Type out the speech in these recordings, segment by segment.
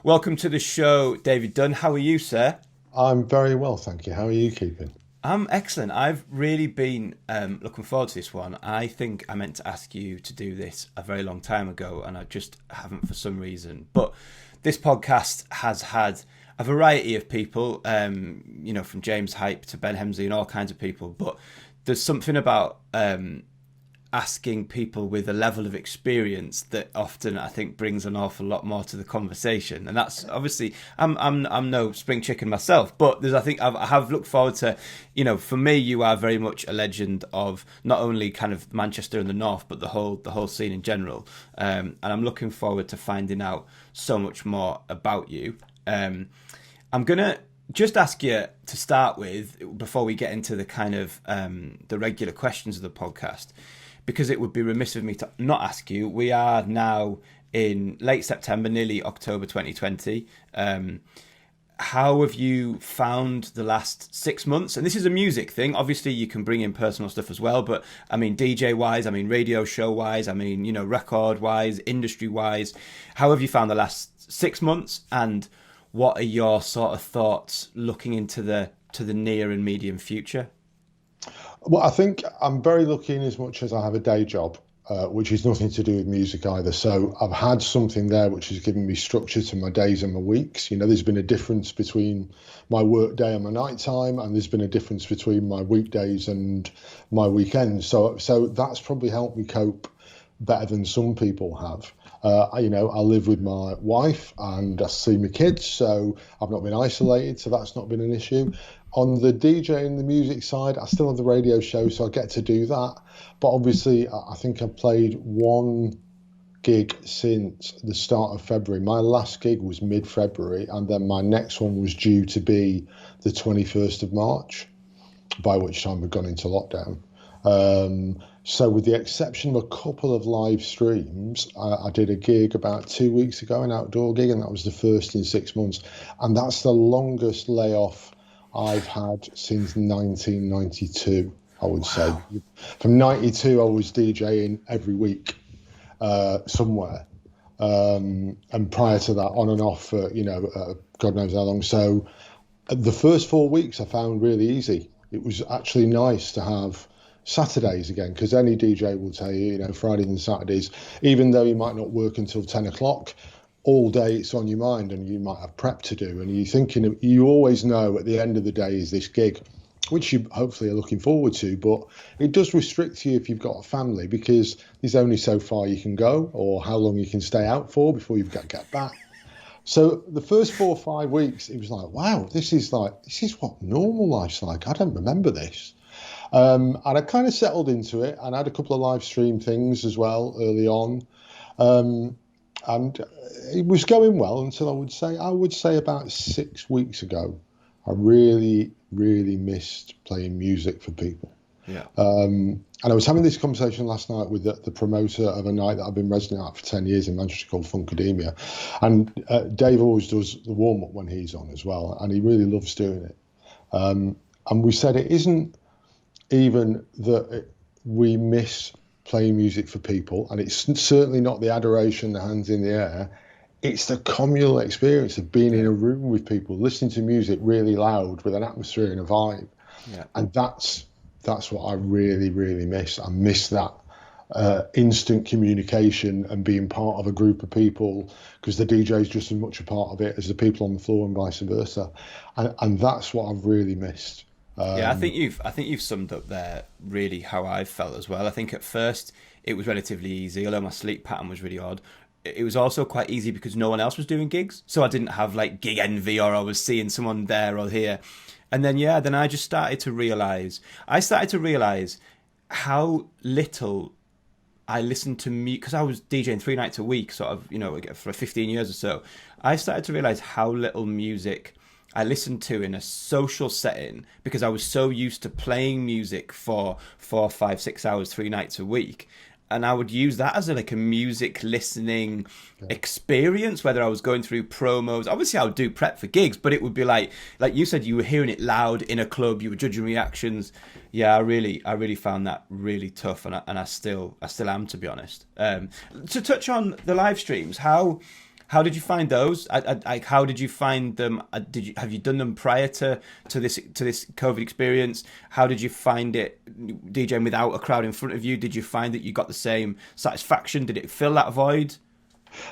Welcome to the show, David Dunne. How are you, sir? I'm very well, thank you. How are you keeping? I'm excellent. I've really been looking forward to this one. I think I meant to ask you to do this a very long time ago, and I just haven't for some reason. But this podcast has had a variety of people, from James Hype to Ben Hemsley and all kinds of people. But there's something about asking people with a level of experience that often I think brings an awful lot more to the conversation, and that's obviously I'm no spring chicken myself, but I have looked forward to, for me you are very much a legend of not only kind of Manchester and the North, but the whole scene in general, and I'm looking forward to finding out so much more about you. I'm gonna just ask you to start with, before we get into the kind of the regular questions of the podcast, because it would be remiss of me to not ask you. We are now in late September, nearly October 2020. How have you found the last 6 months? And this is a music thing. Obviously, you can bring in personal stuff as well. But I mean, DJ-wise, I mean, radio show-wise, I mean, record-wise, industry-wise. How have you found the last 6 months? And what are your sort of thoughts looking into the near and medium future? Well, I think I'm very lucky in as much as I have a day job, which is nothing to do with music either. So I've had something there which has given me structure to my days and my weeks. There's been a difference between my work day and my night time, and there's been a difference between my weekdays and my weekends. So that's probably helped me cope better than some people have. I live with my wife and I see my kids, so I've not been isolated, so that's not been an issue. On the DJ and the music side, I still have the radio show, so I get to do that. But obviously, I think I've played one gig since the start of February. My last gig was mid-February, and then my next one was due to be the 21st of March, by which time we've gone into lockdown. So with the exception of a couple of live streams, I did a gig about 2 weeks ago, an outdoor gig, and that was the first in 6 months. And that's the longest layoff I've had since 1992, I would say. Wow. From 92, I was DJing every week somewhere. And prior to that, on and off for, God knows how long. So the first 4 weeks I found really easy. It was actually nice to have Saturdays again, because any DJ will tell you, Fridays and Saturdays, even though you might not work until 10 o'clock, all day it's on your mind and you might have prep to do. And you're thinking, you always know at the end of the day is this gig, which you hopefully are looking forward to, but it does restrict you if you've got a family, because there's only so far you can go or how long you can stay out for before you've got to get back. So the first 4 or 5 weeks, it was like, wow, this is what normal life's like. I don't remember this. And I kind of settled into it, and I had a couple of live stream things as well early on. And it was going well until I would say about 6 weeks ago, I really, really missed playing music for people. Yeah. And I was having this conversation last night with the promoter of a night that I've been resident at for 10 years in Manchester called Funkademia. And Dave always does the warm-up when he's on as well, and he really loves doing it. And we said it isn't even that we miss playing music for people, and it's certainly not the adoration, the hands in the air. It's the communal experience of being in a room with people, listening to music really loud with an atmosphere and a vibe. Yeah. And that's what I really, really miss. I miss that instant communication and being part of a group of people, because the DJ is just as much a part of it as the people on the floor and vice versa. And that's what I've really missed. Yeah, I think you've summed up there really how I felt as well. I think at first it was relatively easy, although my sleep pattern was really odd. It was also quite easy because no one else was doing gigs, so I didn't have like gig envy, or I was seeing someone there or here. And then I just started to realise how little I listened to me, because I was DJing 3 nights a week, sort of, for 15 years or so. I started to realise how little music I listened to in a social setting, because I was so used to playing music for 4, 5, 6 hours, 3 nights a week. And I would use that as a music listening experience, whether I was going through promos. Obviously, I would do prep for gigs, but it would be like you said, you were hearing it loud in a club, you were judging reactions. Yeah, I really found that really tough, and I still am, to be honest. To touch on the live streams, how How did you find those? How did you find them? Have you done them prior to this COVID experience? How did you find it DJing without a crowd in front of you? Did you find that you got the same satisfaction? Did it fill that void?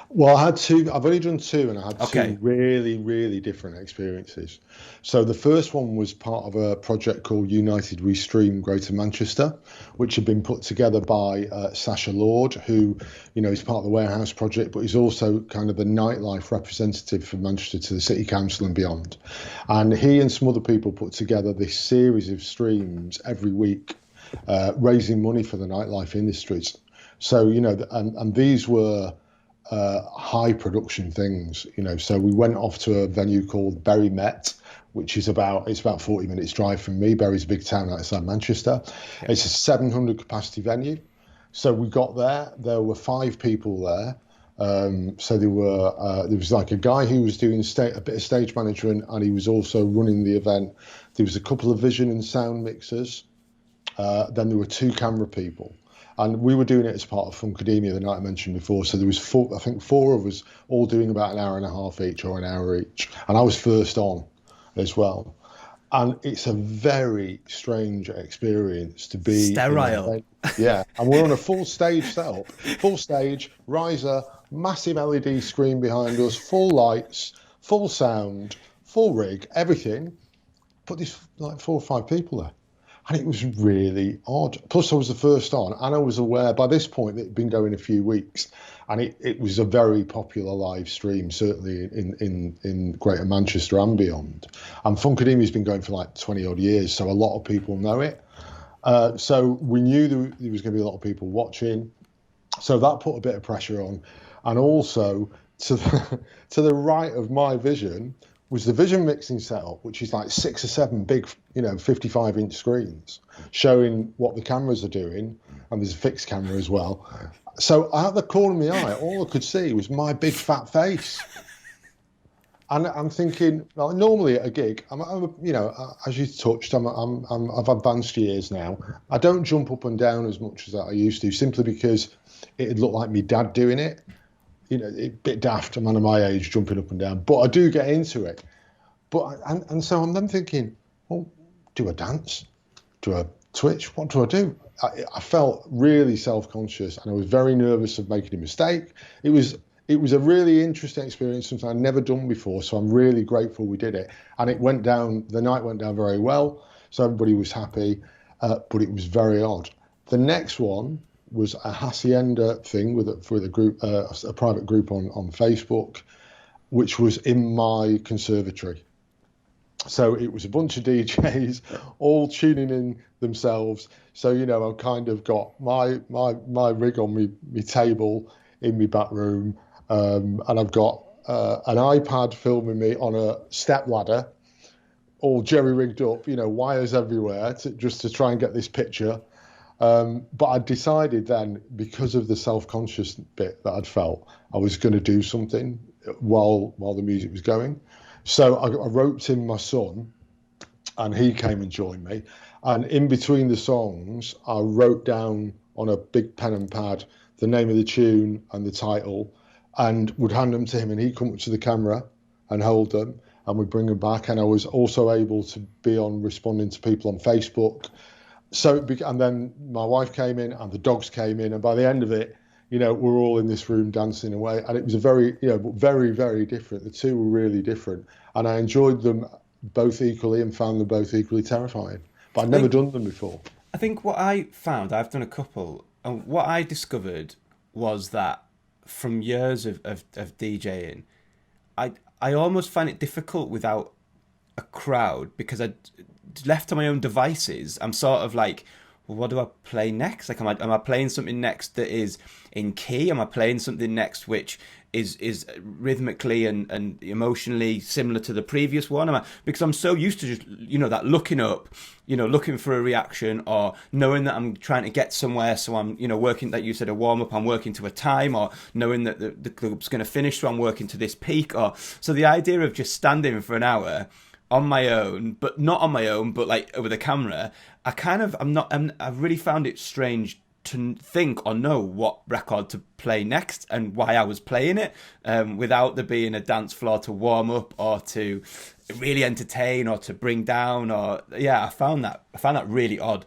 Well, I had two. I've only done two, and I had Okay. two really, really different experiences. So the first one was part of a project called United We Stream Greater Manchester, which had been put together by Sasha Lord, who, is part of the Warehouse Project, but he's also kind of the nightlife representative for Manchester to the City Council and beyond. And he and some other people put together this series of streams every week, raising money for the nightlife industries. So, and these were high production things, so we went off to a venue called Bury Met, which is about 40 minutes drive from me. Bury's a big town outside Manchester. Okay. It's a 700 capacity venue. So we got there were 5 people there. So there was like a guy who was doing a bit of stage management, and he was also running the event. There was a couple of vision and sound mixers. Then there were 2 camera people. And we were doing it as part of Funkademia the night I mentioned before. So there was 4 of us all doing about an hour and a half each, or an hour each. And I was first on as well. And it's a very strange experience to be sterile. Yeah. And we're on a full stage setup, full stage, riser, massive LED screen behind us, full lights, full sound, full rig, everything. But there's like 4 or 5 people there. And it was really odd. Plus, I was the first on, and I was aware by this point that it'd been going a few weeks, and it was a very popular live stream, certainly in Greater Manchester and beyond. And Funkademia's been going for like 20 odd years, so a lot of people know it. So we knew there was going to be a lot of people watching, so that put a bit of pressure on. And also, to the right of my vision was the vision mixing setup, which is like 6 or 7 big, 55-inch screens showing what the cameras are doing, and there's a fixed camera as well. So out the corner of my eye, all I could see was my big fat face. And I'm thinking, like, normally at a gig, I'm as you touched, I've advanced years now. I don't jump up and down as much as I used to, simply because it'd look like my dad doing it. A bit daft, a man of my age jumping up and down, but I do get into it. But and so I'm then thinking, well, do I dance? Do I twitch? What do I do? I felt really self-conscious, and I was very nervous of making a mistake. It was a really interesting experience, something I'd never done before. So I'm really grateful we did it, and the night went down very well. So everybody was happy, but it was very odd. The next one was a Hacienda thing for a group, a private group on Facebook, which was in my conservatory. So it was a bunch of DJs all tuning in themselves. So I've kind of got my rig on my table in my back room, and I've got an iPad filming me on a step ladder, all jerry rigged up, wires everywhere, just to try and get this picture. But I decided then, because of the self-conscious bit that I'd felt, I was going to do something while the music was going. So I roped in my son, and he came and joined me. And in between the songs, I wrote down on a big pen and pad the name of the tune and the title, and would hand them to him, and he'd come up to the camera and hold them, and we'd bring them back. And I was also able to be on responding to people on Facebook. And then my wife came in, and the dogs came in, and by the end of it, we're all in this room dancing away, and it was a very, very, very different. The two were really different, and I enjoyed them both equally and found them both equally terrifying. But I'd never done them before. I think what I found, I've done a couple, and what I discovered was that from years of DJing, I almost find it difficult without a crowd, because I left to my own devices, I'm sort of like, well, what do I play next? Like, am I playing something next that is in key? Am I playing something next which is rhythmically and emotionally similar to the previous one? Because I'm so used to just, that looking up, looking for a reaction, or knowing that I'm trying to get somewhere. So I'm, working, that you said, a warm up, I'm working to a time, or knowing that the club's going to finish, so I'm working to this peak. So the idea of just standing for an hour on my own, but not on my own, but like with a camera, I really found it strange to think or know what record to play next and why I was playing it, without there being a dance floor to warm up or to really entertain or to bring down. Or I found that really odd.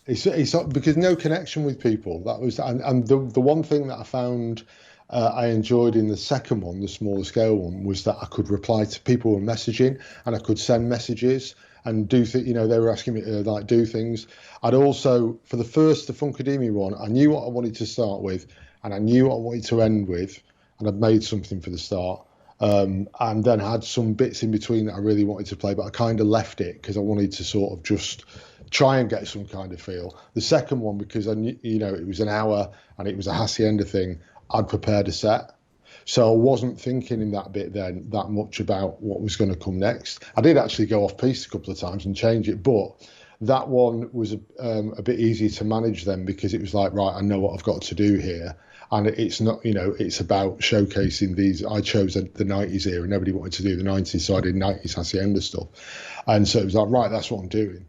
It's because no connection with people. That was and the one thing that I found I enjoyed in the second one, the smaller scale one, was that I could reply to people who were messaging, and I could send messages and do things. They were asking me to do things. I'd also, for the Funkademy one, I knew what I wanted to start with, and I knew what I wanted to end with, and I'd made something for the start. And then had some bits in between that I really wanted to play, but I kind of left it because I wanted to sort of just try and get some kind of feel. The second one, because I knew, it was an hour and it was a Hacienda thing, I'd prepared a set. So I wasn't thinking in that bit then that much about what was going to come next. I did actually go off piece a couple of times and change it, but that one was a bit easier to manage then, because it was like, right, I know what I've got to do here. And it's not, it's about showcasing these. I chose the 90s era, and nobody wanted to do the 90s, so I did 90s Hacienda stuff. And so it was like, right, that's what I'm doing.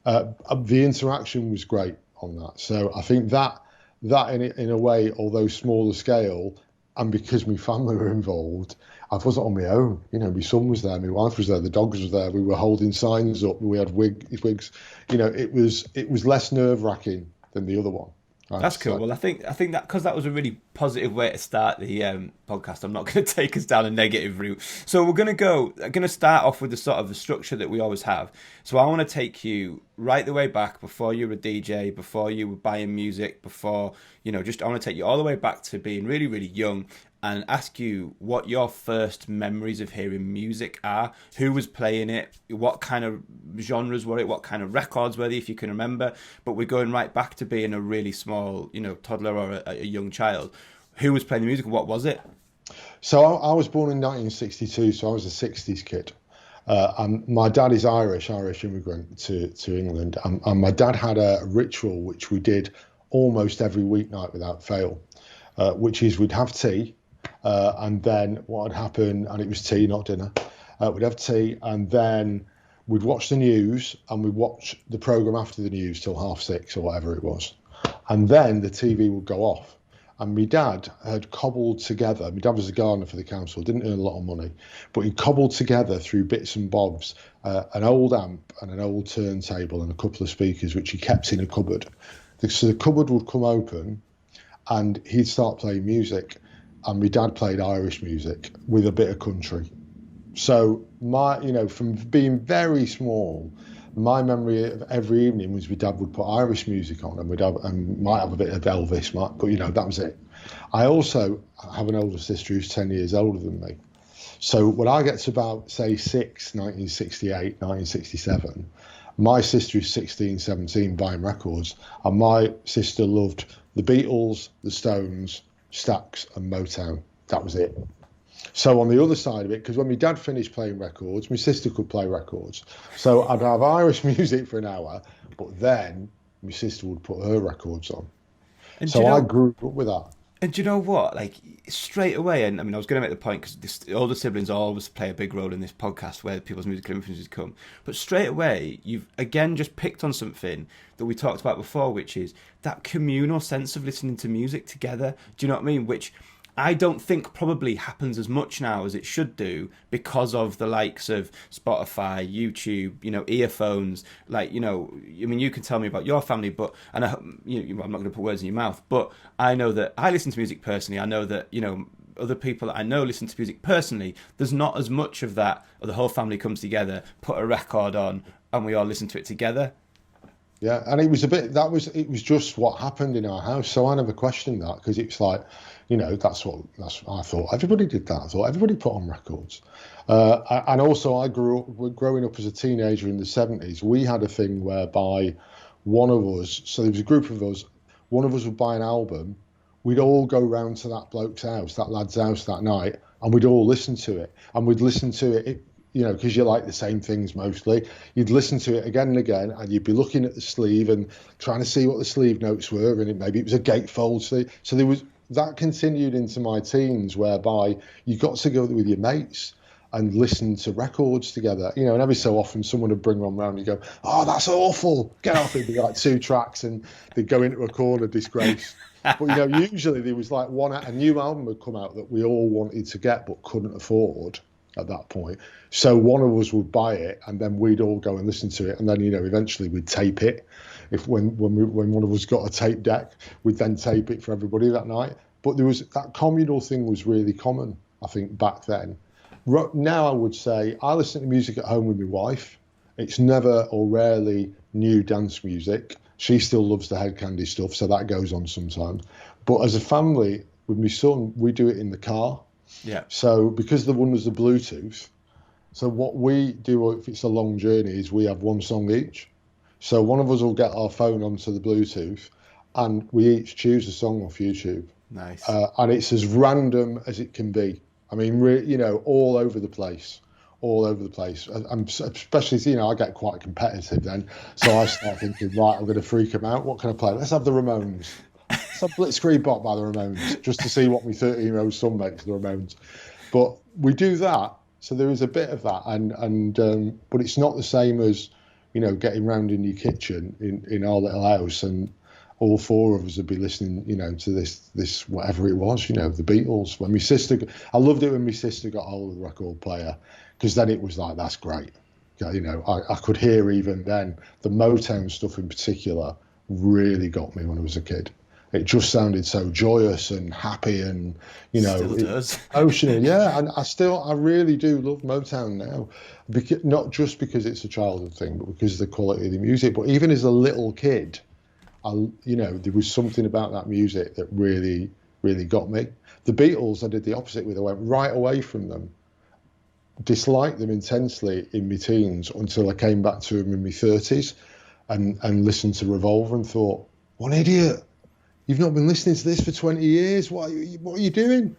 The interaction was great on that. So I think that in a way, although smaller scale, and because my family were involved, I wasn't on my own. My son was there, my wife was there, the dogs were there. We were holding signs up. We had wigs. It was less nerve-wracking than the other one. That's cool. Well, I think that because that was a really positive way to start the podcast, I'm not going to take us down a negative route. So we're going to start off with the sort of the structure that we always have. So I want to take you right the way back before you were a DJ, before you were buying music, before I want to take you all the way back to being really, really young, and ask you what your first memories of hearing music are. Who was playing it? What kind of genres were it? What kind of records were they, if you can remember? But we're going right back to being a really small, toddler or a young child. Who was playing the music and what was it? So I was born in 1962, so I was a 60s kid. And my dad is Irish immigrant to England. And my dad had a ritual which we did almost every weeknight without fail, which is we'd have tea. And then what would happen, and it was tea, not dinner, we'd have tea, and then we'd watch the news, and we'd watch the programme after the news till 6:30 or whatever it was. And then the TV would go off. And my dad had cobbled together, my dad was a gardener for the council, didn't earn a lot of money, but he cobbled together through bits and bobs an old amp and an old turntable and a couple of speakers, which he kept in a cupboard. So the cupboard would come open, and he'd start playing music. And my dad played Irish music with a bit of country. So from being very small, my memory of every evening was my dad would put Irish music on, and might have a bit of Elvis, but that was it. I also have an older sister who's 10 years older than me. So when I get to about, say, 1968, 1967, my sister is 16, 17 buying records, and my sister loved the Beatles, the Stones, Stax and Motown. That was it. So on the other side of it, because when my dad finished playing records, my sister could play records. So I'd have Irish music for an hour, but then my sister would put her records on. And so I grew up with that. And do you know what? Like, straight away, and I mean, I was going to make the point, because the older siblings always play a big role in this podcast where people's musical influences come. But straight away, you've again just picked on something that we talked about before, which is that communal sense of listening to music together. Do you know what I mean? Which I don't think probably happens as much now as it should do, because of the likes of Spotify, YouTube, earphones. Like, I mean, you can tell me about your family, but I'm not going to put words in your mouth, but I know that I listen to music personally. I know that, other people that I know listen to music personally. There's not as much of that, or the whole family comes together, put a record on, and we all listen to it together. Yeah, and it was just what happened in our house. So I never questioned that, because it's like, that's what I thought. Everybody did that. I thought everybody put on records. And also growing up as a teenager in the 70s, we had a thing whereby one of us, so there was a group of us, one of us would buy an album, we'd all go round to that bloke's house, that lad's house that night, and we'd all listen to it. And we'd listen to it because you like the same things mostly. You'd listen to it again and again, and you'd be looking at the sleeve and trying to see what the sleeve notes were, and maybe it was a gatefold sleeve. So that continued into my teens, whereby you got together with your mates, and listen to records together, and every so often someone would bring one round and you go, oh, that's awful, get off. It'd be like 2 tracks and they'd go into a corner, disgrace. But, usually there was like a new album would come out that we all wanted to get but couldn't afford at that point. So one of us would buy it and then we'd all go and listen to it. And then, eventually we'd tape it. When one of us got a tape deck, we'd then tape it for everybody that night. But that communal thing was really common, I think, back then. Now I would say I listen to music at home with my wife. It's never or rarely new dance music. She still loves the Hed Kandi stuff, so that goes on sometimes. But as a family, with my son, we do it in the car. Yeah. So because the one was the Bluetooth, so what we do if it's a long journey is we have one song each. So one of us will get our phone onto the Bluetooth and we each choose a song off YouTube. Nice. And it's as random as it can be. I mean, all over the place. All over the place. I'm especially, I get quite competitive then. So I start thinking, right, I'm going to freak them out. What can I play? Let's have the Ramones. Let's have Blitzkrieg Bop by the Ramones, just to see what my 13-year-old son makes of the Ramones. But we do that. So there is a bit of that. But it's not the same as, getting round in your kitchen in our little house and all 4 of us would be listening, to this whatever it was, the Beatles. I loved it when my sister got hold of the record player, because then it was like, that's great. I could hear even then, the Motown stuff in particular really got me when I was a kid. It just sounded so joyous and happy and, Still does. Emotional. Yeah, and I really do love Motown now, not just because it's a childhood thing, but because of the quality of the music. But even as a little kid, there was something about that music that really, really got me. The Beatles, I did the opposite with. I went right away from them, disliked them intensely in my teens until I came back to them in my 30s and listened to Revolver and thought, what an idiot. You've not been listening to this for 20 years. What are you doing?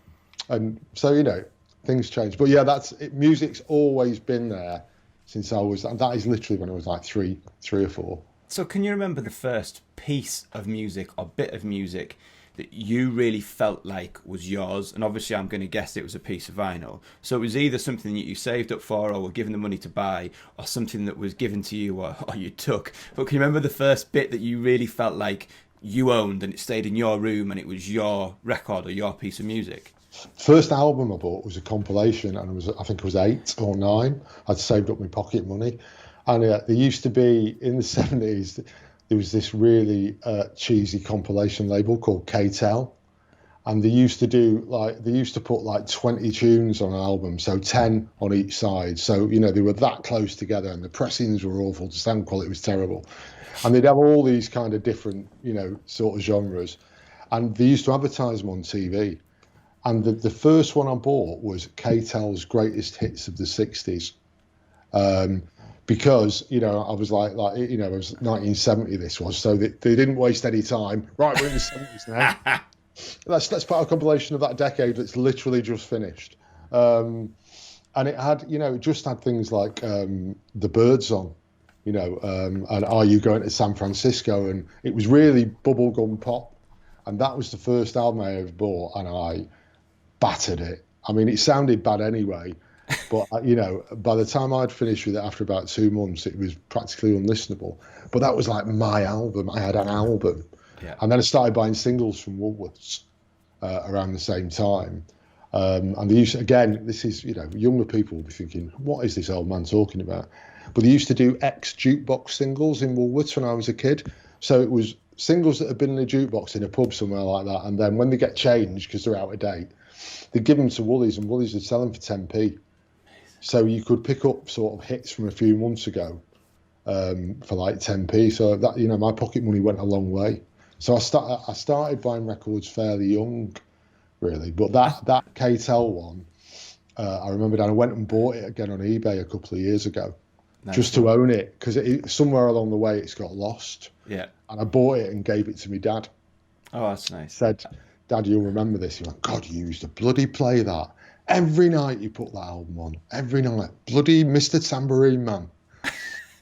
And so, things change. But yeah, music's always been there since that is literally when I was like three or 4. So can you remember the first piece of music or bit of music that you really felt like was yours? And obviously I'm going to guess it was a piece of vinyl. So it was either something that you saved up for or were given the money to buy, or something that was given to you or you took. But can you remember the first bit that you really felt like you owned and it stayed in your room and it was your record or your piece of music? First album I bought was a compilation, and I think it was 8 or 9. I'd saved up my pocket money. And there used to be, in the 70s, there was this really cheesy compilation label called K-Tel. And they used to put like 20 tunes on an album, so 10 on each side. So, they were that close together and the pressings were awful, the sound quality was terrible. And they'd have all these kind of different, sort of genres. And they used to advertise them on TV. And the first one I bought was K-Tel's Greatest Hits of the 60s. Because, I was like, it was 1970 this was, so they didn't waste any time. Right, we're in the 70s now. Let's put a compilation of that decade that's literally just finished. And it had, it just had things like The Birds on, and Are You Going to San Francisco? And it was really bubblegum pop. And that was the first album I ever bought, and I battered it. I mean, it sounded bad anyway. But, by the time I'd finished with it after about 2 months, it was practically unlistenable. But that was like my album. I had an album. Yeah. And then I started buying singles from Woolworths around the same time. And they used to, again, this is, younger people will be thinking, what is this old man talking about? But they used to do ex-jukebox singles in Woolworths when I was a kid. So it was singles that had been in a jukebox in a pub somewhere like that. And then when they get changed, because they're out of date, they'd give them to Woolies, and Woolies would sell them for 10p. So you could pick up sort of hits from a few months ago for like 10p. So that, my pocket money went a long way. So I started buying records fairly young, really. But that K-Tel one, I remember I went and bought it again on eBay a couple of years ago, just to own it, because somewhere along the way it's got lost. Yeah. And I bought it and gave it to my dad. Oh, that's nice. Said, Dad, you'll remember this. He went, God, you used to bloody play that. Every night you put that album on. Every night. Bloody Mr. Tambourine Man.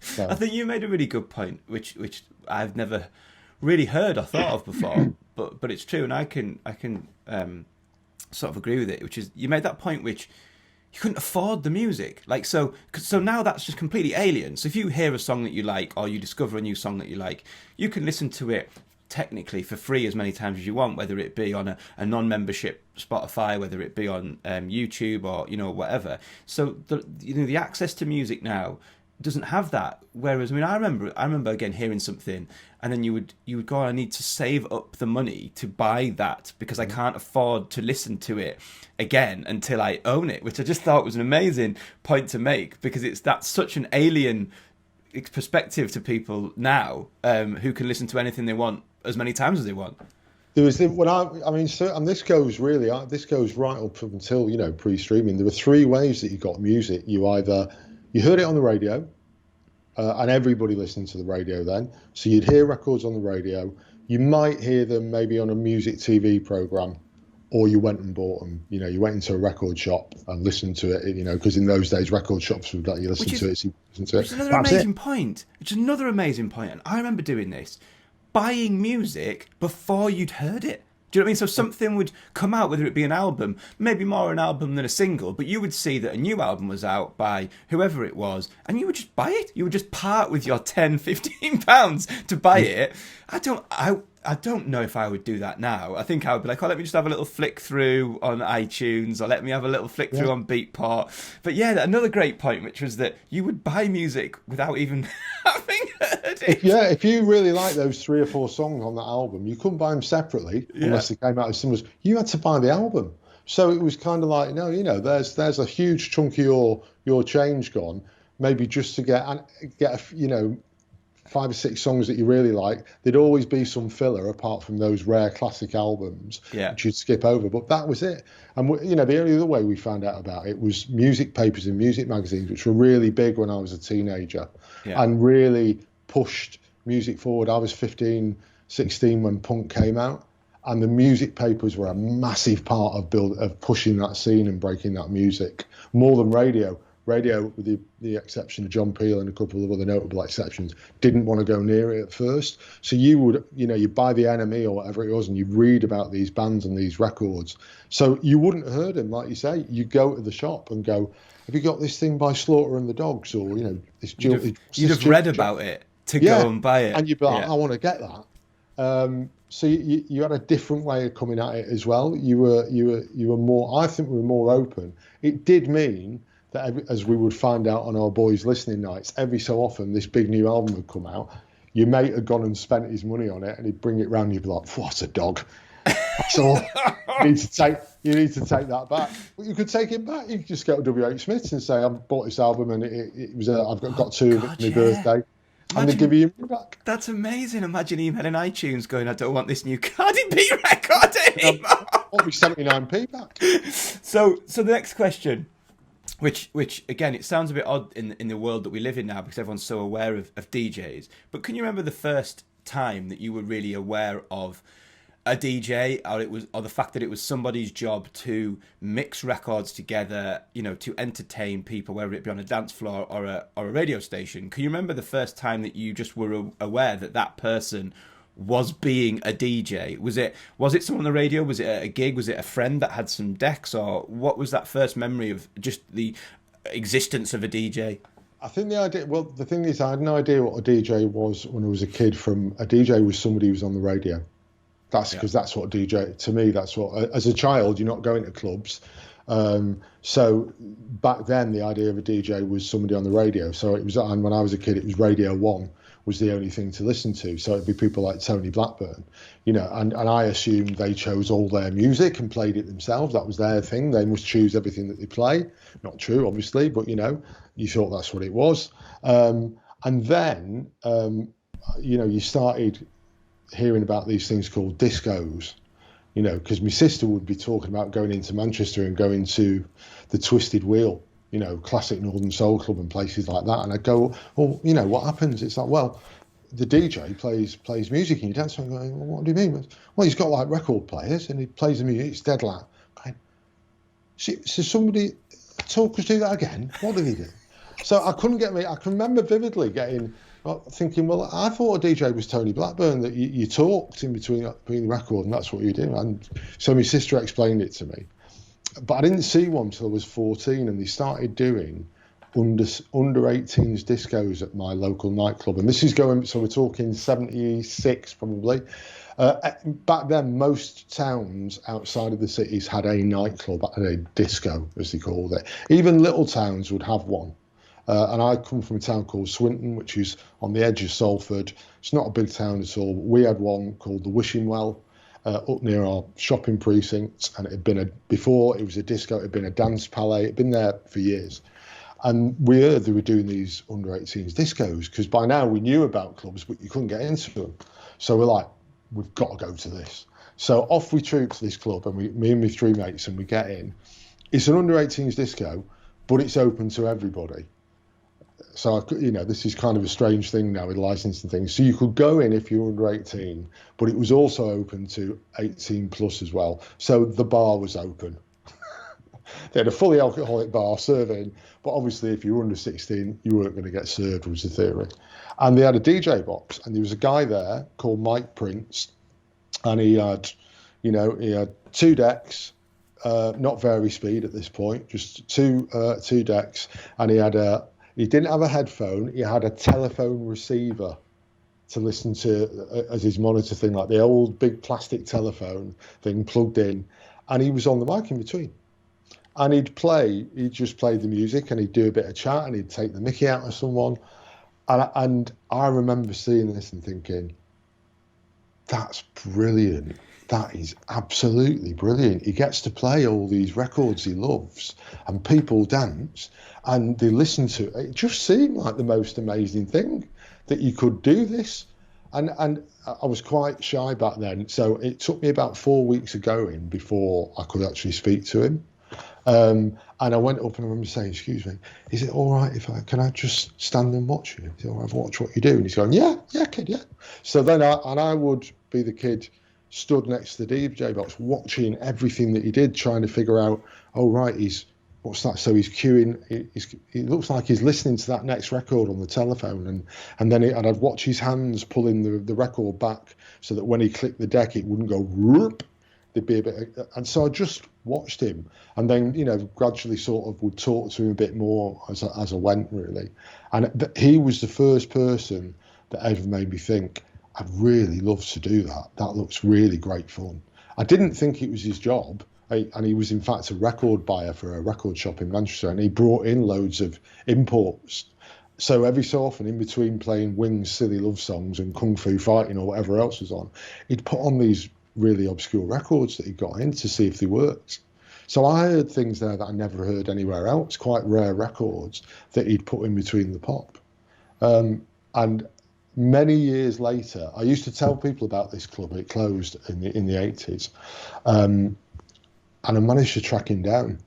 So. I think you made a really good point, which I've never really heard or thought of before, but it's true, and I can sort of agree with it, which is you made that point which you couldn't afford the music. Like, so now that's just completely alien. So if you hear a song that you like, or you discover a new song that you like, you can listen to it technically for free as many times as you want, whether it be on a non-membership Spotify, whether it be on YouTube, or whatever. So the access to music now doesn't have that. Whereas, I remember again hearing something, and then you would go, I need to save up the money to buy that because I can't afford to listen to it again until I own it, which I just thought was an amazing point to make, because that's such an alien perspective to people now, who can listen to anything they want as many times as they want. There was and this goes right up until pre-streaming. There were three ways that you got music. You heard it on the radio, and everybody listened to the radio then. So you'd hear records on the radio. You might hear them maybe on a music TV program, or you went and bought them. You went into a record shop and listened to it. Because in those days, record shops would let you listen to it. So you listen to it. Which is another amazing point. And I remember doing this, buying music before you'd heard it. Do you know what I mean? So something would come out, whether it be an album, maybe more an album than a single, but you would see that a new album was out by whoever it was, and you would just buy it. You would just part with your £10-15 to buy it. I don't know if I would do that now. I think I would be like, let me just have a little flick through on iTunes, or let me have a little flick through on Beatport. But yeah, another great point, which was that you would buy music without even having heard it. If you really like those 3 or 4 songs on that album, you couldn't buy them separately unless they came out as singles. You had to buy the album. So it was kind of like, no, there's a huge chunk of your change gone, maybe just to get 5 or 6 songs that you really like. There'd always be some filler apart from those rare classic albums, which you'd skip over. But that was it. And the only other way we found out about it was music papers and music magazines, which were really big when I was a teenager, and really pushed music forward. I was 15, 16 when punk came out, and the music papers were a massive part of pushing that scene and breaking that music, more than radio. Radio, with the exception of John Peel and a couple of other notable exceptions, didn't want to go near it at first. So you would, you'd buy the NME or whatever it was, and you'd read about these bands and these records. So you wouldn't have heard them, like you say. You go to the shop and go, have you got this thing by Slaughter and the Dogs? Or, this You'd have read about it to go and buy it. And you'd be like, I want to get that. So you had a different way of coming at it as well. You were more, I think we were more open. It did mean that, as we would find out on our boys' listening nights, every so often this big new album would come out. Your mate had gone and spent his money on it, and he'd bring it round. And you'd be like, "What a dog!" That's all. You need to take that back. But you could take it back. You could just go to WH Smith's and say, "I bought this album, and it was I've got 2 of it for my birthday." And they give you your money back. That's amazing. Imagine emailing iTunes going, I don't want this new Cardi B record anymore. I'll be 79p back. So the next question, which again, it sounds a bit odd in the world that we live in now because everyone's so aware of DJs. But can you remember the first time that you were really aware of a DJ, or the fact that it was somebody's job to mix records together, to entertain people, whether it be on a dance floor or a radio station? Can you remember the first time that you just were aware that person was being a DJ? Was it someone on the radio? Was it a gig? Was it a friend that had some decks? Or what was that first memory of just the existence of a DJ? I think the thing is, I had no idea what a DJ was when I was a kid. A DJ was somebody who was on the radio. That's because that's what DJ, to me, that's what, as a child, you're not going to clubs. So back then, the idea of a DJ was somebody on the radio. So it was, and when I was a kid, it was Radio 1 was the only thing to listen to. So it'd be people like Tony Blackburn, and I assumed they chose all their music and played it themselves. That was their thing. They must choose everything that they play. Not true, obviously, but, you thought that's what it was. And then, you started hearing about these things called discos, because my sister would be talking about going into Manchester and going to the Twisted Wheel, classic Northern Soul Club and places like that. And I'd go, well, what happens? It's like, well, the DJ plays music and you dance. I'm going, well, what do you mean? Well, he's got like record players and he plays the music. It's dead loud. So somebody talk us through that again. What did he do? So I can remember vividly thinking, well, I thought a DJ was Tony Blackburn, that you talked in between the record and that's what you do. And so my sister explained it to me. but I didn't see one till I was 14, and they started doing under 18s discos at my local nightclub. And this is going, so we're talking 76 probably. Back then, most towns outside of the cities had a nightclub, a disco, as they called it. Even little towns would have one. And I come from a town called Swinton, which is on the edge of Salford. It's not a big town at all. But we had one called the Wishing Well up near our shopping precinct. And it had been before it was a disco, it had been a dance palais. It had been there for years. And we heard they were doing these under 18s discos, because by now we knew about clubs, but you couldn't get into them. So we're like, we've got to go to this. So off we troop to this club, and me and my three mates, and we get in. It's an under 18s disco, but it's open to everybody. So, this is kind of a strange thing now with licensing things. So you could go in if you're under 18, but it was also open to 18 plus as well. So the bar was open. They had a fully alcoholic bar serving, but obviously if you were under 16, you weren't going to get served, was the theory. And they had a DJ box, and there was a guy there called Mike Prince, and he had two decks, not vary speed at this point, just two decks, and he didn't have a headphone, he had a telephone receiver to listen to as his monitor thing, like the old big plastic telephone thing plugged in, and he was on the mic in between. And he'd just play the music, and he'd do a bit of chat, and he'd take the mickey out of someone. And I remember seeing this and thinking, that's brilliant. That is absolutely brilliant. He gets to play all these records he loves, and people dance and they listen to it. It just seemed like the most amazing thing that you could do this. And I was quite shy back then. So it took me about 4 weeks of going before I could actually speak to him. And I went up and I remember saying, excuse me, is it all right can I just stand and watch you? Is it all right if I watch what you do? And he's going, yeah, kid, yeah. So then I would be the kid stood next to the DJ box, watching everything that he did, trying to figure out, oh, right, what's that? So he's queuing, it looks like he's listening to that next record on the telephone. And then I'd watch his hands pulling the record back so that when he clicked the deck, it wouldn't go whoop. There'd be a bit, and so I just watched him, and then gradually sort of would talk to him a bit more as I went, really. And he was the first person that ever made me think, I'd really love to do that. That looks really great fun. I didn't think it was his job, and he was in fact a record buyer for a record shop in Manchester, and he brought in loads of imports. So every so often, in between playing Wings' Silly Love Songs and Kung Fu Fighting or whatever else was on, he'd put on these really obscure records that he got in to see if they worked. So I heard things there that I never heard anywhere else, quite rare records that he'd put in between the pop. And many years later, I used to tell people about this club. It closed in the 80s. And I managed to track him down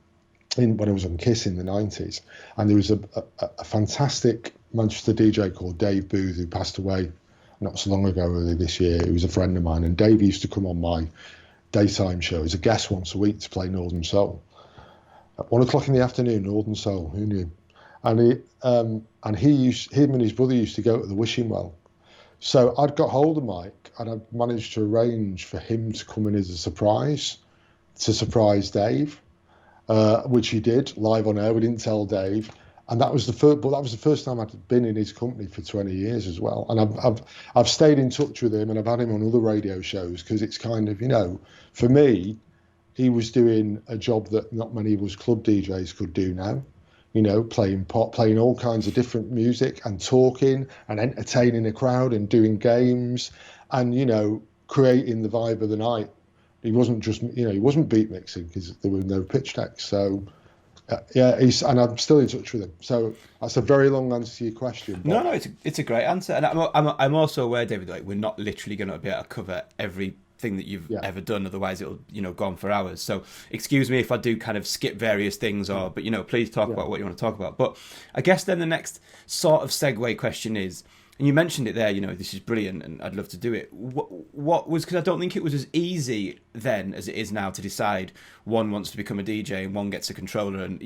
when I was on Kiss in the 90s. And there was a fantastic Manchester DJ called Dave Booth, who passed away not so long ago, early this year. He was a friend of mine, and Dave used to come on my daytime show as a guest once a week to play Northern Soul. At 1 o'clock in the afternoon, Northern Soul, who knew? And him and his brother used to go to the Wishing Well. So I'd got hold of Mike, and I'd managed to arrange for him to come in as a surprise, to surprise Dave, which he did live on air. We didn't tell Dave. And that was the first time I'd been in his company for 20 years as well. And I've stayed in touch with him, and I've had him on other radio shows, because it's kind of, for me, he was doing a job that not many of us club DJs could do now. Playing pop, playing all kinds of different music, and talking and entertaining a crowd and doing games and, creating the vibe of the night. He wasn't just, he wasn't beat mixing, because there were no pitch decks. So and I'm still in touch with him. So that's a very long answer to your question. No, it's a great answer, and I'm also aware, David, like we're not literally going to be able to cover everything that you've ever done. Otherwise, it'll go on for hours. So excuse me if I do kind of skip various things, but please talk about what you want to talk about. But I guess then the next sort of segue question is, and you mentioned it there, this is brilliant and I'd love to do it. What was, because I don't think it was as easy then as it is now to decide one wants to become a DJ and one gets a controller, and,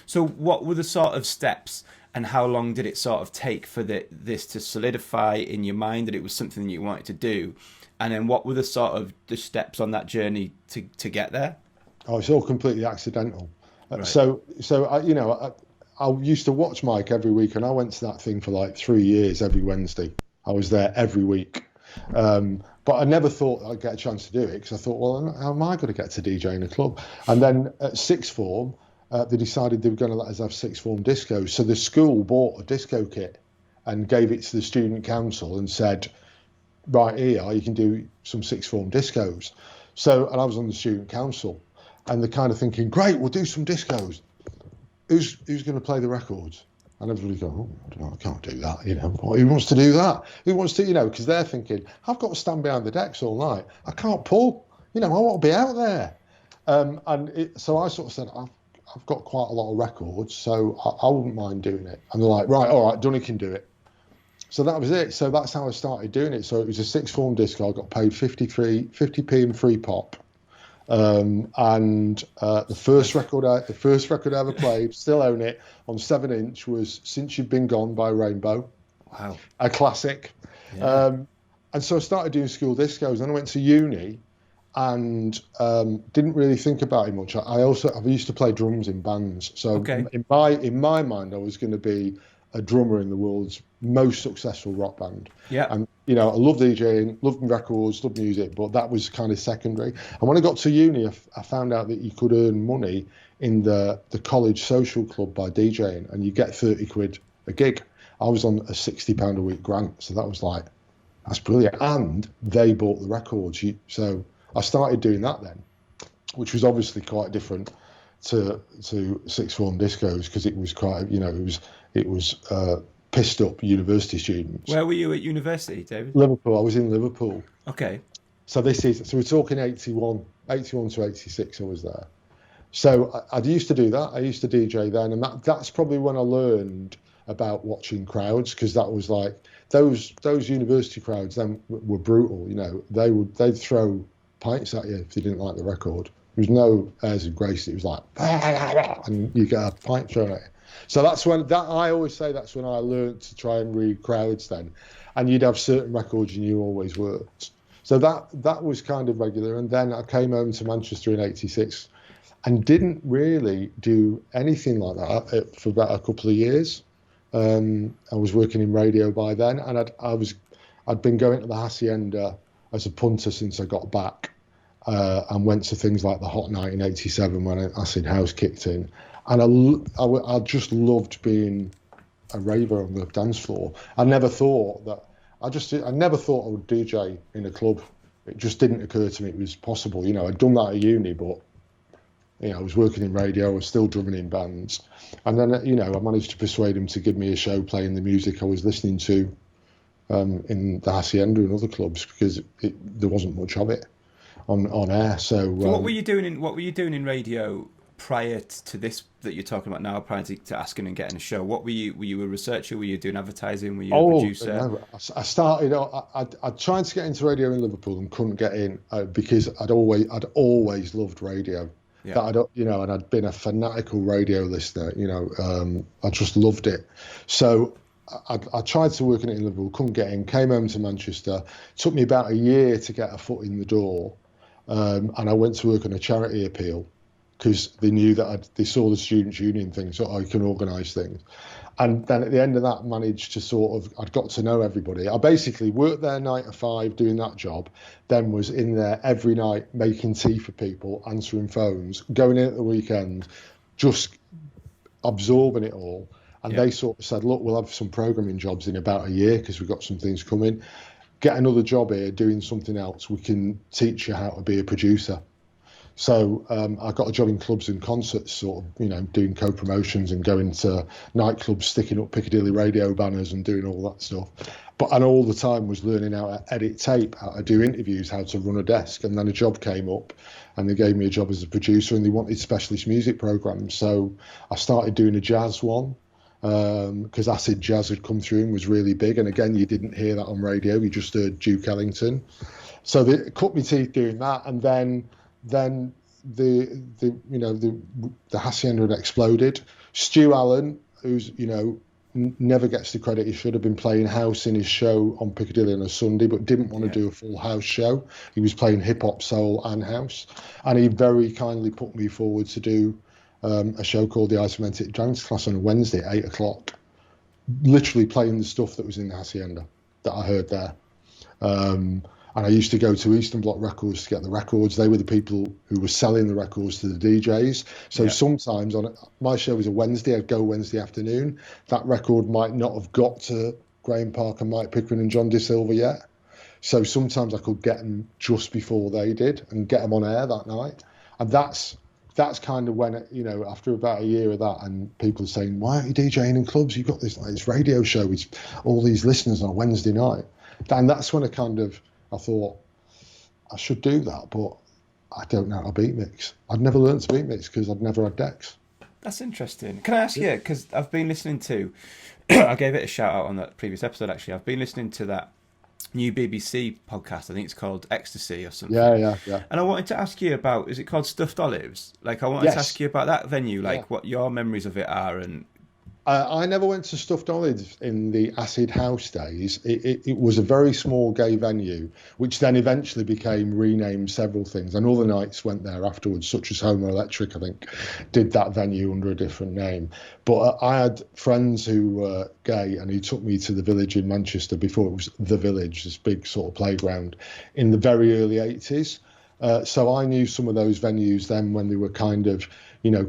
so what were the sort of steps, and how long did it sort of take for this to solidify in your mind that it was something that you wanted to do? And then what were the sort of the steps on that journey to get there? Oh, it's all completely accidental. Right. So I used to watch Mike every week, and I went to that thing for like 3 years every Wednesday. I was there every week. But I never thought I'd get a chance to do it because I thought, well, how am I going to get to DJ in a club? And then at sixth form, they decided they were going to let us have sixth form discos. So the school bought a disco kit and gave it to the student council and said, right here, you can do some sixth form discos. And I was on the student council, and they're kind of thinking, great, we'll do some discos. Who's going to play the records? And everybody go, oh, I don't know, I can't do that, Who wants to do that? Who wants to, because they're thinking, I've got to stand behind the decks all night. I can't pull, I want to be out there. So I sort of said, I've got quite a lot of records, so I wouldn't mind doing it. And they're like, right, all right, Dunne can do it. So that was it. So that's how I started doing it. So it was a sixth form disco. I got paid 50p and free pop. The first record I ever played, still own it, on 7-inch, was Since You've Been Gone by Rainbow. Wow. A classic. Yeah. And so I started doing school discos. Then I went to uni and didn't really think about it much. I used to play drums in bands. So Okay. in my mind, I was going to be a drummer in the world's most successful rock band. Yeah. And I love DJing, love records, love music, but that was kind of secondary. And when I got to uni, I found out that you could earn money in the college social club by DJing, and you get 30 quid a gig. I was on a £60 a week grant, so that was like, that's brilliant. And they bought the records. So I started doing that then, which was obviously quite different to sixth form discos, because it was quite, it was pissed up university students. Where were you at university, David? Liverpool. I was in Liverpool. Okay. So we're talking 81 to 86 I was there. So I used to do that. I used to DJ then, and that's probably when I learned about watching crowds, because that was like those university crowds then were brutal. They'd throw pints at you if they didn't like the record. There was no airs of grace. It was like, and you get a pint thrown at you. So I always say that's when I learned to try and read crowds then. And you'd have certain records you knew always worked. So that was kind of regular. And then I came home to Manchester in 86 and didn't really do anything like that for about a couple of years. I was working in radio by then, and I'd been going to the Hacienda as a punter since I got back, and went to things like the Hot Night in 87 when Acid House kicked in. And I just loved being a raver on the dance floor. I never thought I would DJ in a club. It just didn't occur to me it was possible. I'd done that at uni, but I was working in radio. I was still drumming in bands, and then I managed to persuade him to give me a show playing the music I was listening to in the Hacienda and other clubs, because there wasn't much of it on air. So what were you doing in radio prior to this that you're talking about now, prior to asking and getting a show? What were you a researcher? Were you doing advertising? Were you a producer? No. I started. I tried to get into radio in Liverpool and couldn't get in because I'd always loved radio. Yeah. And I'd been a fanatical radio listener. I just loved it. So I tried to work in it in Liverpool, couldn't get in. Came home to Manchester. It took me about a year to get a foot in the door, and I went to work on a charity appeal, because they knew that they saw the Students' Union thing, so I can organise things. And then at the end of that, managed to I'd got to know everybody. I basically worked there 9 to 5 doing that job, then was in there every night making tea for people, answering phones, going in at the weekend, just absorbing it all. And they sort of said, look, we'll have some programming jobs in about a year because we've got some things coming. Get another job here doing something else. We can teach you how to be a producer. So I got a job in clubs and concerts, sort of, doing co-promotions and going to nightclubs, sticking up Piccadilly radio banners and doing all that stuff. And all the time was learning how to edit tape, how to do interviews, how to run a desk. And then a job came up and they gave me a job as a producer, and they wanted specialist music programs. So I started doing a jazz one, because acid jazz had come through and was really big. And again, you didn't hear that on radio. You just heard Duke Ellington. So they cut me teeth doing that. And then the Hacienda had exploded. Stu Allen, who's never gets the credit he should have. Been playing house in his show on Piccadilly on a Sunday, but didn't want to do a full house show. He was playing hip hop, soul, and house, and he very kindly put me forward to do a show called the Isometric Dance Class on a Wednesday at 8 o'clock, literally playing the stuff that was in the Hacienda that I heard there. And I used to go to Eastern Bloc Records to get the records. They were the people who were selling the records to the DJs. So sometimes my show was a Wednesday, I'd go Wednesday afternoon. That record might not have got to Graham Parker, Mike Pickering and John De Silva yet. So sometimes I could get them just before they did and get them on air that night. And that's kind of when, after about a year of that, and people saying, why aren't you DJing in clubs? You've got this radio show with all these listeners on a Wednesday night. And that's when I thought I should do that, but I don't know how to beat mix. I'd never learned to beat mix because I'd never had decks. That's interesting. Can I ask you, because I've been listening to, I gave it a shout out on that previous episode actually, I've been listening to that new BBC podcast, I think it's called Ecstasy or something. Yeah. And I wanted to ask you about, is it called Stuffed Olives? Like I wanted to ask you about that venue, what your memories of it are. And I never went to Stuffed Olives in the Acid House days. It was a very small gay venue, which then eventually became renamed several things. And other nights went there afterwards, such as Homo Electric, I think, did that venue under a different name. But I had friends who were gay, and he took me to the Village in Manchester before it was the Village, this big sort of playground, in the very early 80s. So I knew some of those venues then when they were kind of,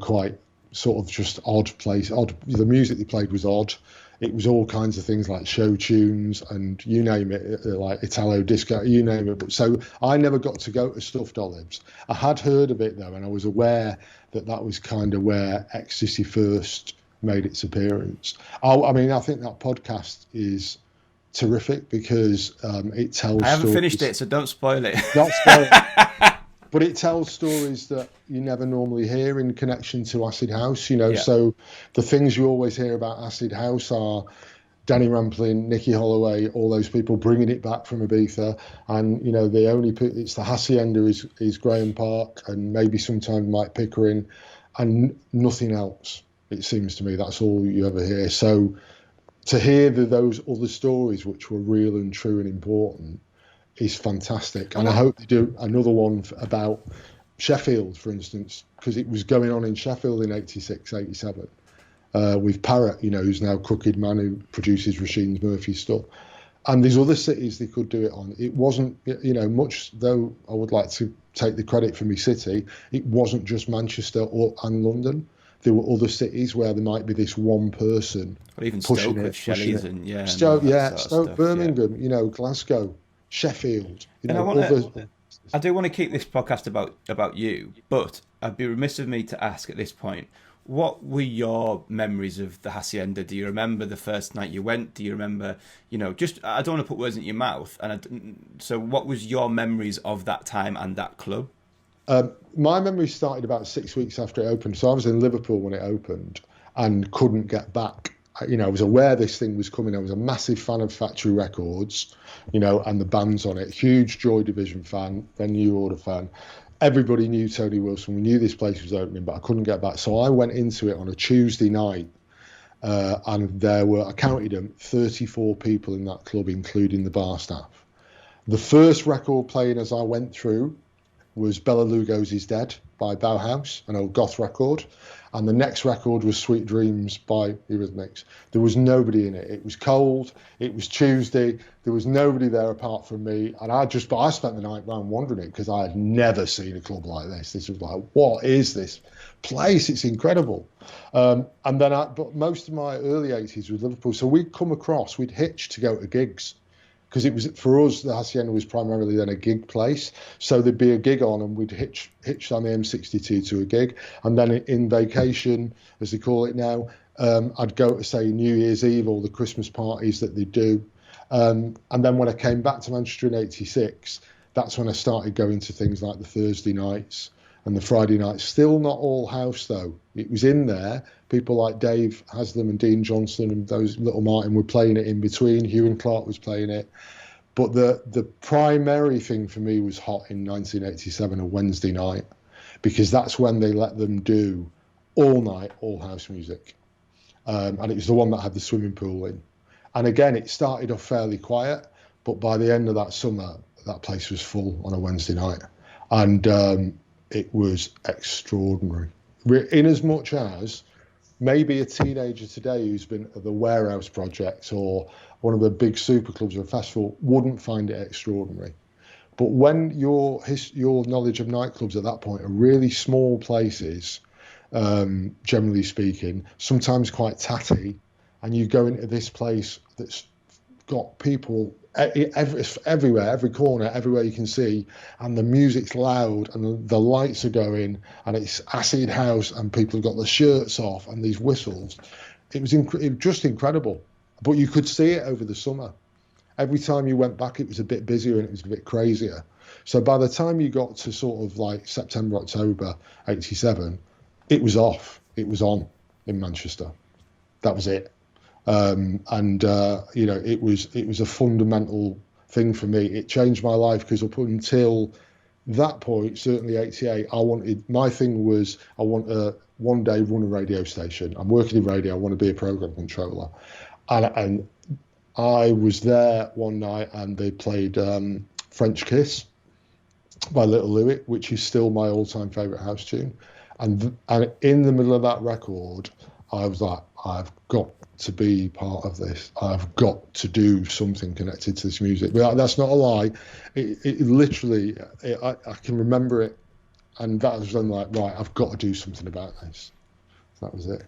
quite sort of just odd. The music they played was odd. It was all kinds of things like show tunes and you name it, like Italo disco, you name it. But so I never got to go to Stuffed Olives. I had heard of it though, and I was aware that was kind of where Ecstasy first made its appearance. I think that podcast is terrific because it tells. I haven't finished it, so don't spoil it. Not spoil it. But it tells stories that you never normally hear in connection to Acid House, So the things you always hear about Acid House are Danny Rampling, Nicky Holloway, all those people bringing it back from Ibiza. And, it's the Hacienda is Graham Park and maybe sometimes Mike Pickering and nothing else, it seems to me. That's all you ever hear. So to hear those other stories, which were real and true and important, is fantastic. And I hope they do another one about Sheffield, for instance, because it was going on in Sheffield in 86, 87 with Parrot, who's now Crooked Man, who produces Rasheed Murphy's stuff. And there's other cities they could do it on. It wasn't, much though I would like to take the credit for my city, it wasn't just Manchester and London. There were other cities where there might be this one person or even pushing Stoke it. With Shelley's and Stoke, Birmingham, Glasgow, Sheffield. And I do want to keep this podcast about you, but I'd be remiss of me to ask at this point, what were your memories of the Hacienda? Do you remember the first night you went? Do you remember, just, I don't want to put words in your mouth. So what was your memories of that time and that club? My memory started about 6 weeks after it opened. So I was in Liverpool when it opened and couldn't get back. I was aware this thing was coming. I was a massive fan of Factory Records, and the bands on it. Huge Joy Division fan, then New Order fan. Everybody knew Tony Wilson. We knew this place was opening, but I couldn't get back. So I went into it on a Tuesday night, and there were, I counted them, 34 people in that club, including the bar staff. The first record playing as I went through was Bela Lugosi's Dead by Bauhaus, an old goth record. And the next record was Sweet Dreams by Eurythmics. There was nobody in it. It was cold. It was Tuesday. There was nobody there apart from me. And I spent the night round wandering it because I had never seen a club like this. This was like, what is this place? It's incredible. But most of my early 80s was Liverpool. So we'd hitch to go to gigs. Because it was, for us, the Hacienda was primarily then a gig place. So there'd be a gig on and we'd hitch on the M62 to a gig. And then in vacation, as they call it now, I'd go to, say, New Year's Eve or the Christmas parties that they do. And then when I came back to Manchester in 86, that's when I started going to things like the Thursday nights and the Friday nights. Still not all house, though. It was in there. People like Dave Haslam and Dean Johnson and those Little Martin were playing it in between. Hugh and Clark was playing it. But the primary thing for me was Hot in 1987, a Wednesday night, because that's when they let them do all night, all house music. and it was the one that had the swimming pool in. And again, it started off fairly quiet, but by the end of that summer, that place was full on a Wednesday night, and it was extraordinary. In as much as maybe a teenager today who's been at the Warehouse Project or one of the big super clubs or a festival wouldn't find it extraordinary. But when your knowledge of nightclubs at that point are really small places, generally speaking, sometimes quite tatty, and you go into this place that's got people everywhere, every corner, everywhere you can see, and the music's loud and the lights are going and it's acid house and people have got their shirts off and these whistles. It was just incredible. But you could see it over the summer. Every time you went back, it was a bit busier and it was a bit crazier. So by the time you got to sort of like September, October 87, it was off. It was on in Manchester. That was it. It was a fundamental thing for me. It changed my life because up until that point, certainly 88, I want to one day run a radio station. I'm working in radio. I want to be a program controller. And I was there one night and they played French Kiss by Little Louis, which is still my all-time favourite house tune. And in the middle of that record, I was like, I've got to be part of this. I've got to do something connected to this music. But that's not a lie. It literally, I can remember it. And that was when like, right, I've got to do something about this. That was it.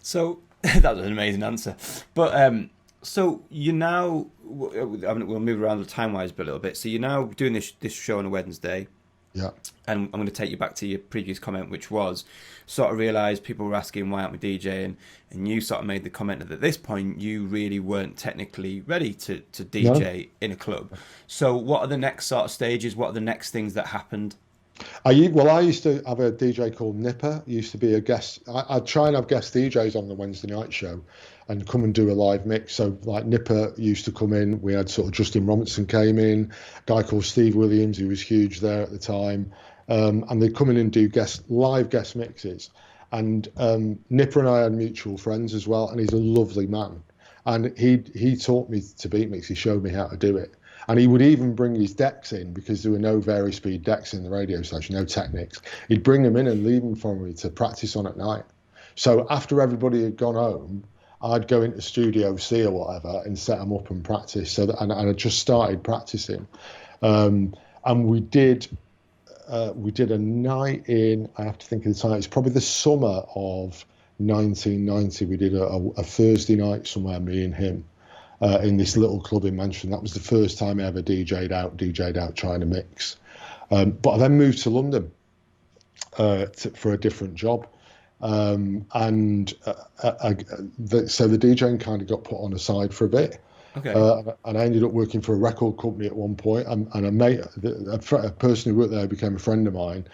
So that was an amazing answer. But so you now, we'll move around the time-wise a little bit. So you're now doing this show on a Wednesday. Yeah. And I'm going to take you back to your previous comment, which was sort of realised people were asking why aren't we DJing, and you sort of made the comment that at this point you really weren't technically ready to DJ in a club. So what are the next sort of stages? What are the next things that happened? I used to have a DJ called Nipper. He used to be a guest. I'd try and have guest DJs on the Wednesday night show and come and do a live mix. So like Nipper used to come in. We had sort of Justin Robinson came in, a guy called Steve Williams, who was huge there at the time. And they'd come in and do live guest mixes. And Nipper and I had mutual friends as well. And he's a lovely man. And he taught me to beat mix. He showed me how to do it. And he would even bring his decks in because there were no vari-speed decks in the radio station, no Technics. He'd bring them in and leave them for me to practice on at night. So after everybody had gone home, I'd go into Studio C or whatever and set them up and practice. And I just started practicing. And we did a night in, I have to think of the time, it's probably the summer of 1990. We did a Thursday night somewhere, me and him. In this little club in Manchester. That was the first time I ever DJ'd out trying to mix. But I then moved to London for a different job. So the DJing kind of got put on the side for a bit. Okay. And I ended up working for a record company at one point. And a person who worked there became a friend of mine,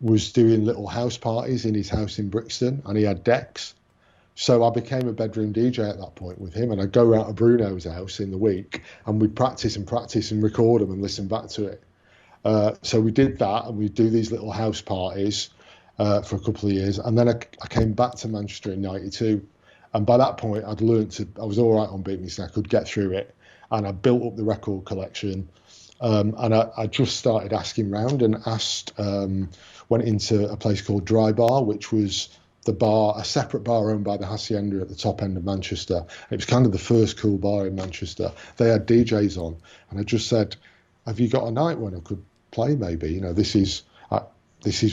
was doing little house parties in his house in Brixton, and he had decks. So I became a bedroom DJ at that point with him, and I'd go out to Bruno's house in the week and we'd practice and record them and listen back to it. So we did that, and we'd do these little house parties for a couple of years. And then I came back to Manchester in 92. And by that point, I was all right on beatmix and I could get through it. And I built up the record collection. And I just started asking round and went into a place called Dry Bar, which was a separate bar owned by the Hacienda at the top end of Manchester. It was kind of the first cool bar in Manchester. They had DJs on, and I just said, "Have you got a night when I could play? Maybe, this is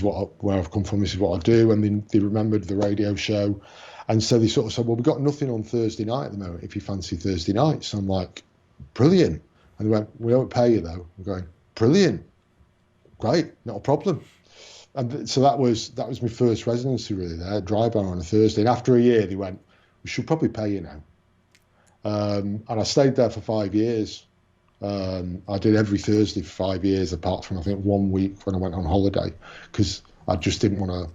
where I've come from. This is what I do." And then they remembered the radio show, and so they sort of said, "Well, we've got nothing on Thursday night at the moment. If you fancy Thursday nights," so I'm like, "Brilliant!" And they went, "We don't pay you though." I'm going, "Brilliant, great, not a problem." And so that was my first residency really there, Dry Bar on a Thursday. And after a year, they went, "We should probably pay you now." And I stayed there for 5 years. I did every Thursday for 5 years, apart from I think 1 week when I went on holiday, because I just didn't want to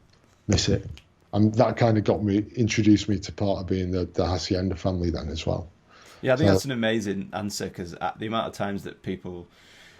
miss it. And that kind of introduced me to part of being the Hacienda family then as well. Yeah, I think that's an amazing answer, because the amount of times that people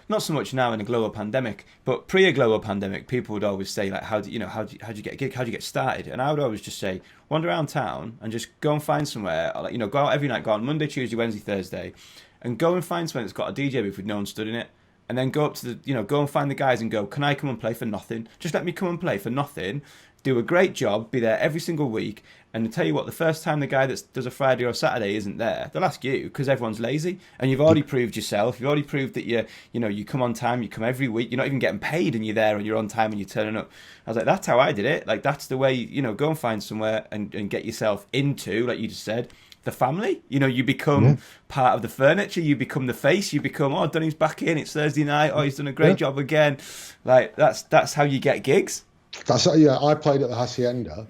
not so much now in a global pandemic, but pre a global pandemic, people would always say like, how do you get a gig? How do you get started? And I would always just say, wander around town and just go and find somewhere. Or, like, go out every night, go on Monday, Tuesday, Wednesday, Thursday, and go and find somewhere that's got a DJ booth with no one stood in it. And then go up to go and find the guys and go, can I come and play for nothing? Just let me come and play for nothing. Do a great job, be there every single week. And to tell you what, the first time the guy that does a Friday or a Saturday isn't there, they'll ask you because everyone's lazy. And you've already proved yourself. You've already proved that you come on time, you come every week. You're not even getting paid and you're there and you're on time and you're turning up. I was like, that's how I did it. Like, that's the way, go and find somewhere and get yourself into, like you just said, the family. You become part of the furniture. You become the face. You become, oh, Dunny's back in. It's Thursday night. Oh, he's done a great job again. Like, that's how you get gigs. I played at the Hacienda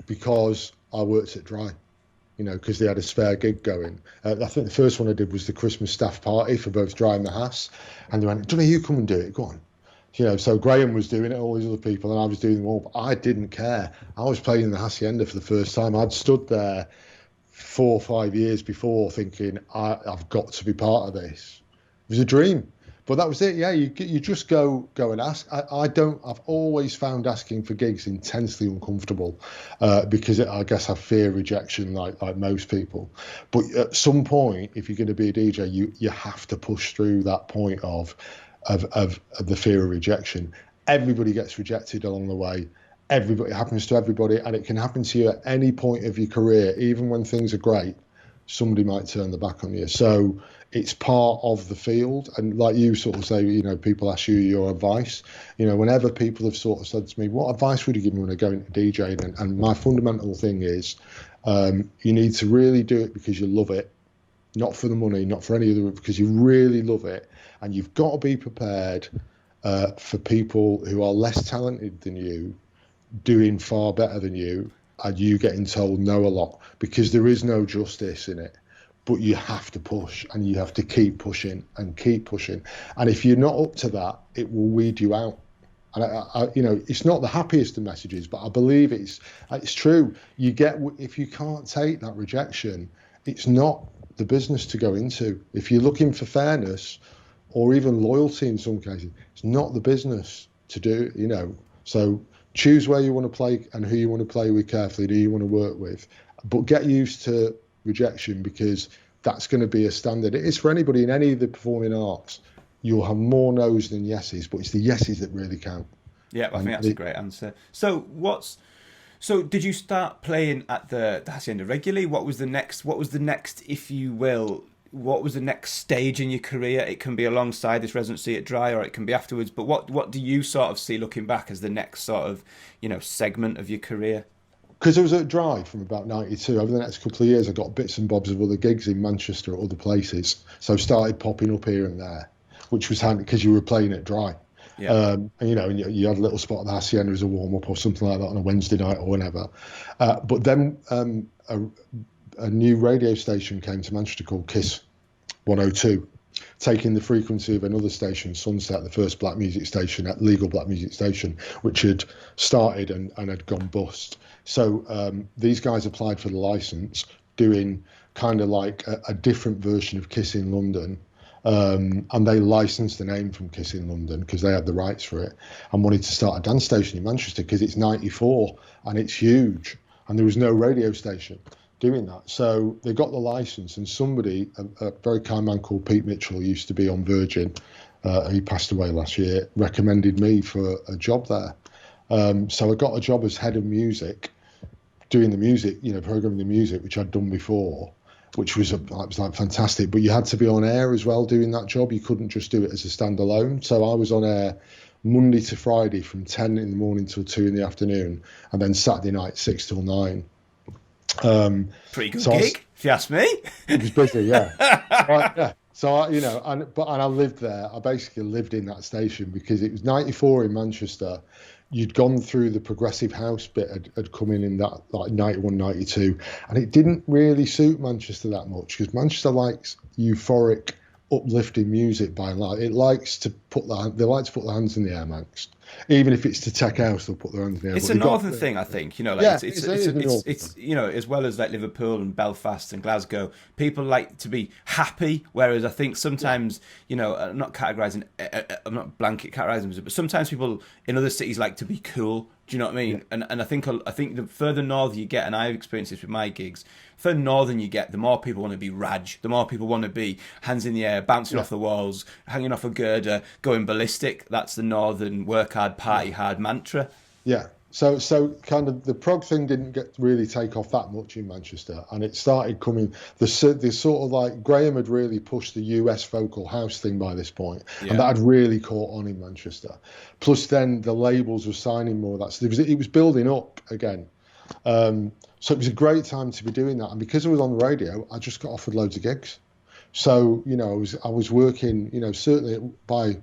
because I worked at Dry, because they had a spare gig going. I think the first one I did was the Christmas staff party for both Dry and the Hass, and they went, Dunny, you come and do it. Go on. So Graham was doing it, all these other people, and I was doing them all. But I didn't care. I was playing in the Hacienda for the first time. I'd stood there 4 or 5 years before thinking, I've got to be part of this. It was a dream. But that was it. Yeah, you just go and ask. I've always found asking for gigs intensely uncomfortable because I guess I fear rejection like most people. But at some point, if you're going to be a DJ, you have to push through that point of the fear of rejection. Everybody gets rejected along the way. It happens to everybody, and it can happen to you at any point of your career, even when things are great. Somebody might turn the back on you. So it's part of the field. And like you sort of say, people ask you your advice. Whenever people have sort of said to me, what advice would you give me when I go into DJing? And my fundamental thing is you need to really do it because you love it, not for the money, not for any other, because you really love it. And you've got to be prepared for people who are less talented than you, doing far better than you, and you getting told no a lot, because there is no justice in it. But you have to push, and you have to keep pushing and keep pushing. And if you're not up to that, it will weed you out. And it's not the happiest of messages, but I believe it's true. If you can't take that rejection, it's not the business to go into. If you're looking for fairness or even loyalty in some cases, it's not the business to do. So choose where you want to play and who you want to play with carefully, who you want to work with, but get used to rejection, because that's going to be a standard. It is for anybody in any of the performing arts. You'll have more no's than yeses, but it's the yeses that really count. Yeah, I think that's a great answer. So did you start playing at the Hacienda regularly? What was the next, if you will, what was the next stage in your career? It can be alongside this residency at Dry, or it can be afterwards. But what do you sort of see looking back as the next sort of, segment of your career? Because I was at Dry from about 92. Over the next couple of years, I got bits and bobs of other gigs in Manchester or other places. So I started popping up here and there, which was handy because you were playing at Dry. Yeah. And you had a little spot at the Hacienda as a warm-up or something like that on a Wednesday night or whenever. But then a new radio station came to Manchester called Kiss 102, taking the frequency of another station, Sunset, the first legal black music station, which had started and had gone bust. So these guys applied for the license, doing kind of like a different version of Kiss in London. And they licensed the name from Kiss in London because they had the rights for it, and wanted to start a dance station in Manchester because it's 94 and it's huge, and there was no radio station doing that. So they got the license, and somebody, a very kind man called Pete Mitchell, who used to be on Virgin, he passed away last year, recommended me for a job there. So I got a job as head of music, doing the music, programming the music, which I'd done before, which was like fantastic. But you had to be on air as well doing that job. You couldn't just do it as a standalone. So I was on air Monday to Friday from 10 in the morning till 2 in the afternoon, and then Saturday night 6 till 9. Pretty good gig, if you ask me. It was busy, yeah. Yeah. So I lived there. I basically lived in that station because it was 94 in Manchester. You'd gone through the progressive house bit, had come in that like 91, 92, and it didn't really suit Manchester that much because Manchester likes euphoric, uplifting music by and large. It likes to put their hands in the air, Manx. Even if it's to tech house, they'll put their hands in the air. It's But a northern thing, I think. You know, like yeah, it's you know, as well as like Liverpool and Belfast and Glasgow, people like to be happy. Whereas I think sometimes, you know, I'm not blanket categorizing, but sometimes people in other cities like to be cool. Do you know what I mean? Yeah. And I think the further north you get, and I've experienced this with my gigs, the further northern you get, the more people want to be raj, the more people want to be hands in the air, bouncing off the walls, hanging off a girder, going ballistic. That's the northern work hard, party hard mantra. Yeah. So kind of the prog thing didn't really take off that much in Manchester, and it started coming. The sort of like Graham had really pushed the US vocal house thing by this point, and that had really caught on in Manchester. Plus, then the labels were signing more of that, so it was building up again. So it was a great time to be doing that, and because I was on the radio, I just got offered loads of gigs. So you know, I was working. You know, certainly by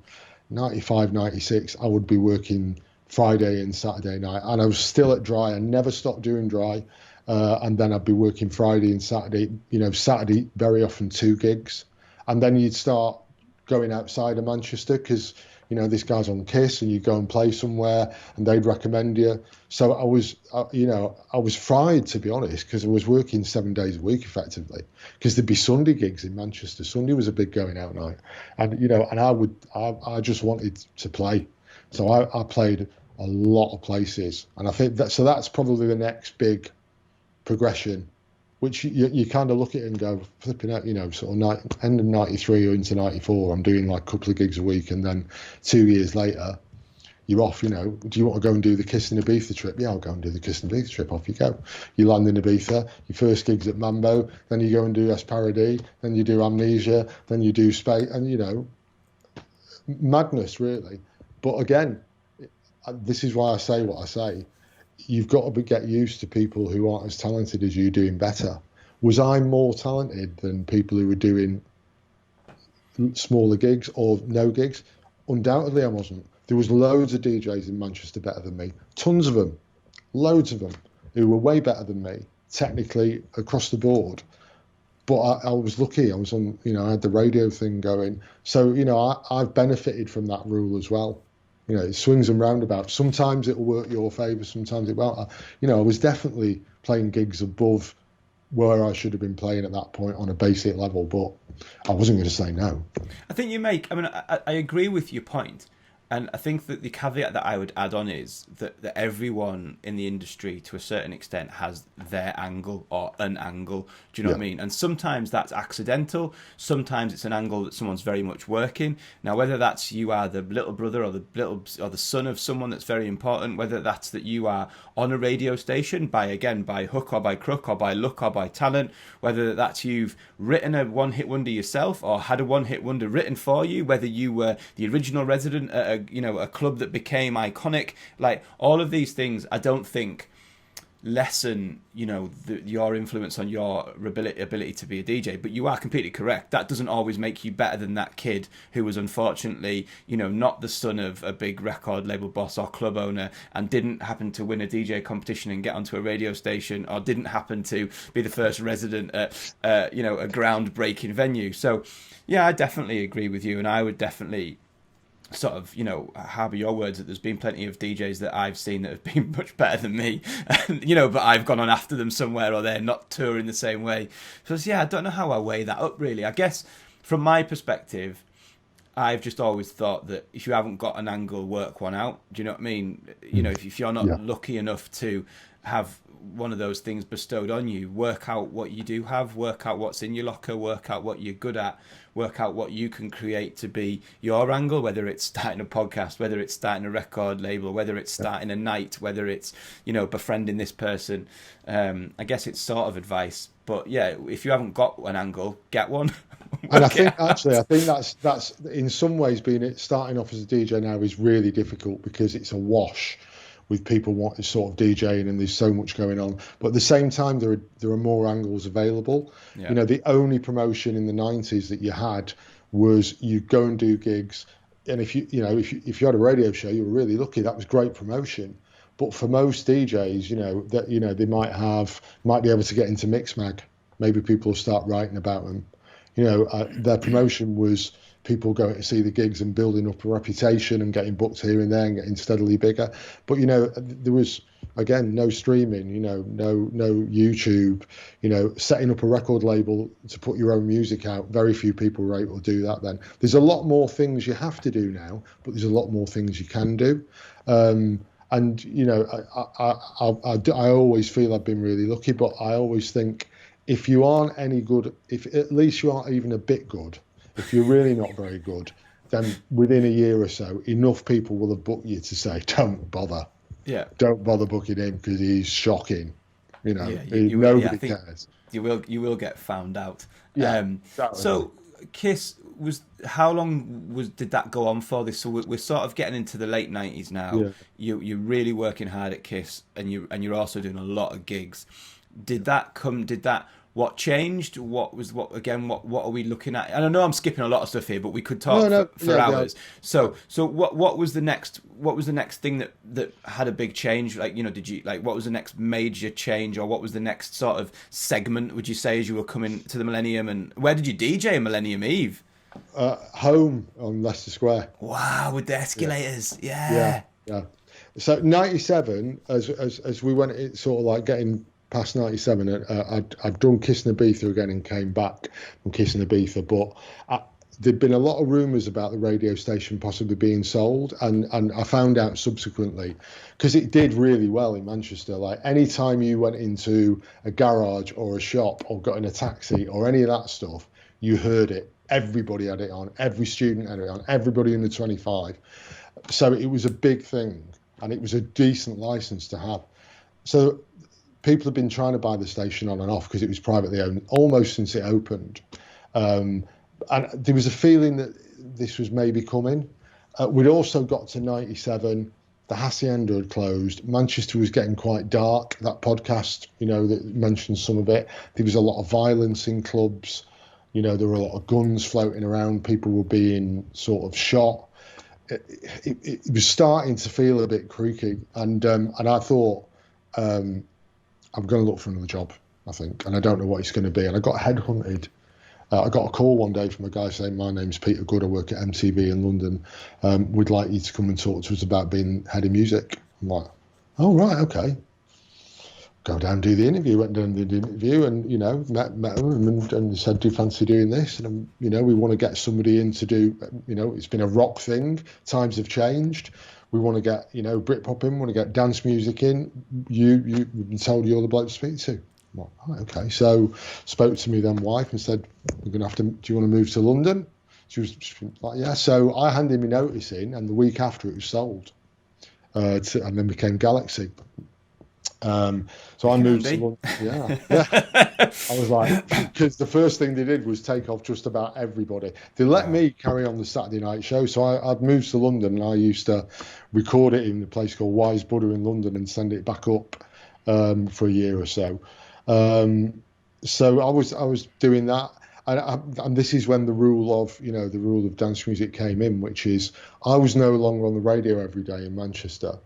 95, 96, I would be working Friday and Saturday night, and I was still at Dry. I never stopped doing Dry, and then I'd be working Friday and Saturday. You know, Saturday very often 2 gigs, and then you'd start going outside of Manchester because you know this guy's on Kiss, and you go and play somewhere, and they'd recommend you. So I was, I was fried, to be honest, because I was working 7 days a week effectively, because there'd be Sunday gigs in Manchester. Sunday was a big going out night, and you know, and I just wanted to play, so I played a lot of places, and I think that's probably the next big progression, which you kind of look at it and go, flipping out, you know, sort of end of 93 or into 94, I'm doing like a couple of gigs a week, and then 2 years later, you're off, you know, do you want to go and do the Kiss and Ibiza trip? Yeah, I'll go and do the Kiss and Ibiza trip, off you go. You land in Ibiza, your first gig's at Mambo, then you go and do Es Paradis, then you do Amnesia, then you do Space, and you know, madness really. But again, this is why I say what I say. You've got to get used to people who aren't as talented as you doing better. Was I more talented than people who were doing smaller gigs or no gigs? Undoubtedly I wasn't. There was loads of DJs in Manchester better than me. Tons of them. Loads of them who were way better than me, technically, across the board. But I was lucky. I was on, you know, I had the radio thing going. So, you know, I've benefited from that rule as well. You know, it swings and roundabouts. Sometimes it'll work your favour, sometimes it won't. You know, I was definitely playing gigs above where I should have been playing at that point on a basic level, but I wasn't going to say no. I think I agree with your point. And I think that the caveat that I would add on is that everyone in the industry, to a certain extent, has their angle or an angle. Do you know what I mean? And sometimes that's accidental. Sometimes it's an angle that someone's very much working. Now, whether that's you are the little brother or the son of someone that's very important, whether that's that you are on a radio station by hook or by crook or by luck or by talent, whether that's you've written a one-hit wonder yourself or had a one-hit wonder written for you, whether you were the original resident at a club that became iconic, like all of these things, I don't think lessen, you know, your influence on your ability to be a DJ. But you are completely correct. That doesn't always make you better than that kid who was unfortunately, you know, not the son of a big record label boss or club owner and didn't happen to win a DJ competition and get onto a radio station, or didn't happen to be the first resident at, you know, a groundbreaking venue. So, yeah, I definitely agree with you, and I would definitely sort of, you know, harbour your words that there's been plenty of DJs that I've seen that have been much better than me, you know, but I've gone on after them somewhere, or they're not touring the same way. So yeah, I don't know how I weigh that up really. I guess from my perspective, I've just always thought that if you haven't got an angle, work one out. Do you know what I mean? You know, if you're not lucky enough to have one of those things bestowed on you, work out what you do have, work out what's in your locker, work out what you're good at, work out what you can create to be your angle, whether it's starting a podcast, whether it's starting a record label, whether it's starting a night, whether it's, you know, befriending this person. I guess it's sort of advice, but yeah, if you haven't got an angle, get one. And I think that's in some ways starting off as a DJ now is really difficult because it's a wash with people wanting sort of DJing and there's so much going on. But at the same time, there are more angles available. Yeah. You know, the only promotion in the 90s that you had was you go and do gigs. And if you had a radio show, you were really lucky. That was great promotion. But for most DJs, they might be able to get into Mixmag. Maybe people will start writing about them. Their promotion was people going to see the gigs and building up a reputation and getting booked here and there and getting steadily bigger. But, you know, there was, again, no streaming, you know, no YouTube, you know, setting up a record label to put your own music out. Very few people were able to do that then. There's a lot more things you have to do now, but there's a lot more things you can do. And, you know, I always feel I've been really lucky, but I always think if you aren't any good, if at least you aren't even a bit good, if you're really not very good, then within a year or so, enough people will have booked you to say, don't bother. Yeah. Don't bother booking him because he's shocking. You know, yeah, nobody cares. You will get found out. Yeah, so Kiss how long did that go on for? This, so we're sort of getting into the late 90s now. Yeah. You're really working hard at Kiss, and you're also doing a lot of gigs. What changed? What are we looking at? And I know I'm skipping a lot of stuff here, but we could talk for hours. So what was the next thing that had a big change? Like, you know, what was the next major change, or what was the next sort of segment, would you say, as you were coming to the Millennium? And where did you DJ Millennium Eve? Home on Leicester Square. Wow, with the escalators. Yeah. So 97, as we went, it's sort of like getting past 97, I'd done Kiss in Ibiza again and came back from Kiss in Ibiza, but there'd been a lot of rumours about the radio station possibly being sold, and I found out subsequently, because it did really well in Manchester. Like, any time you went into a garage or a shop or got in a taxi or any of that stuff, you heard it. Everybody had it on, every student had it on, everybody in the 25. So it was a big thing, and it was a decent licence to have. So people have been trying to buy the station on and off because it was privately owned almost since it opened. And there was a feeling that this was maybe coming. We'd also got to 97, the Hacienda had closed. Manchester was getting quite dark. That podcast, you know, that mentioned some of it. There was a lot of violence in clubs. You know, there were a lot of guns floating around. People were being sort of shot. It was starting to feel a bit creaky. And I thought, I'm going to look for another job, I think, and I don't know what it's going to be. And I got headhunted. I got a call one day from a guy saying, my name's Peter Good, I work at MTV in London. We'd like you to come and talk to us about being head of music. I'm like, oh, right, okay. Go down, do the interview. Went down, did the interview, and, you know, met him and said, do you fancy doing this? And, you know, we want to get somebody in to do, you know, it's been a rock thing. Times have changed. We want to get, you know, Britpop in, we want to get dance music in. We've been told you're the bloke to speak to. I'm like, oh, okay. So spoke to me then wife and said, we're going to have to, do you want to move to London? She was like, yeah. So I handed me notice in, and the week after it was sold. And then became Galaxy. So I moved to London. Yeah. I was like, because the first thing they did was take off just about everybody. They let me carry on the Saturday night show. So I'd moved to London, and I used to record it in a place called Wise Butter in London and send it back up for a year or so. So I was doing that. And this is when the rule of dance music came in, which is I was no longer on the radio every day in Manchester.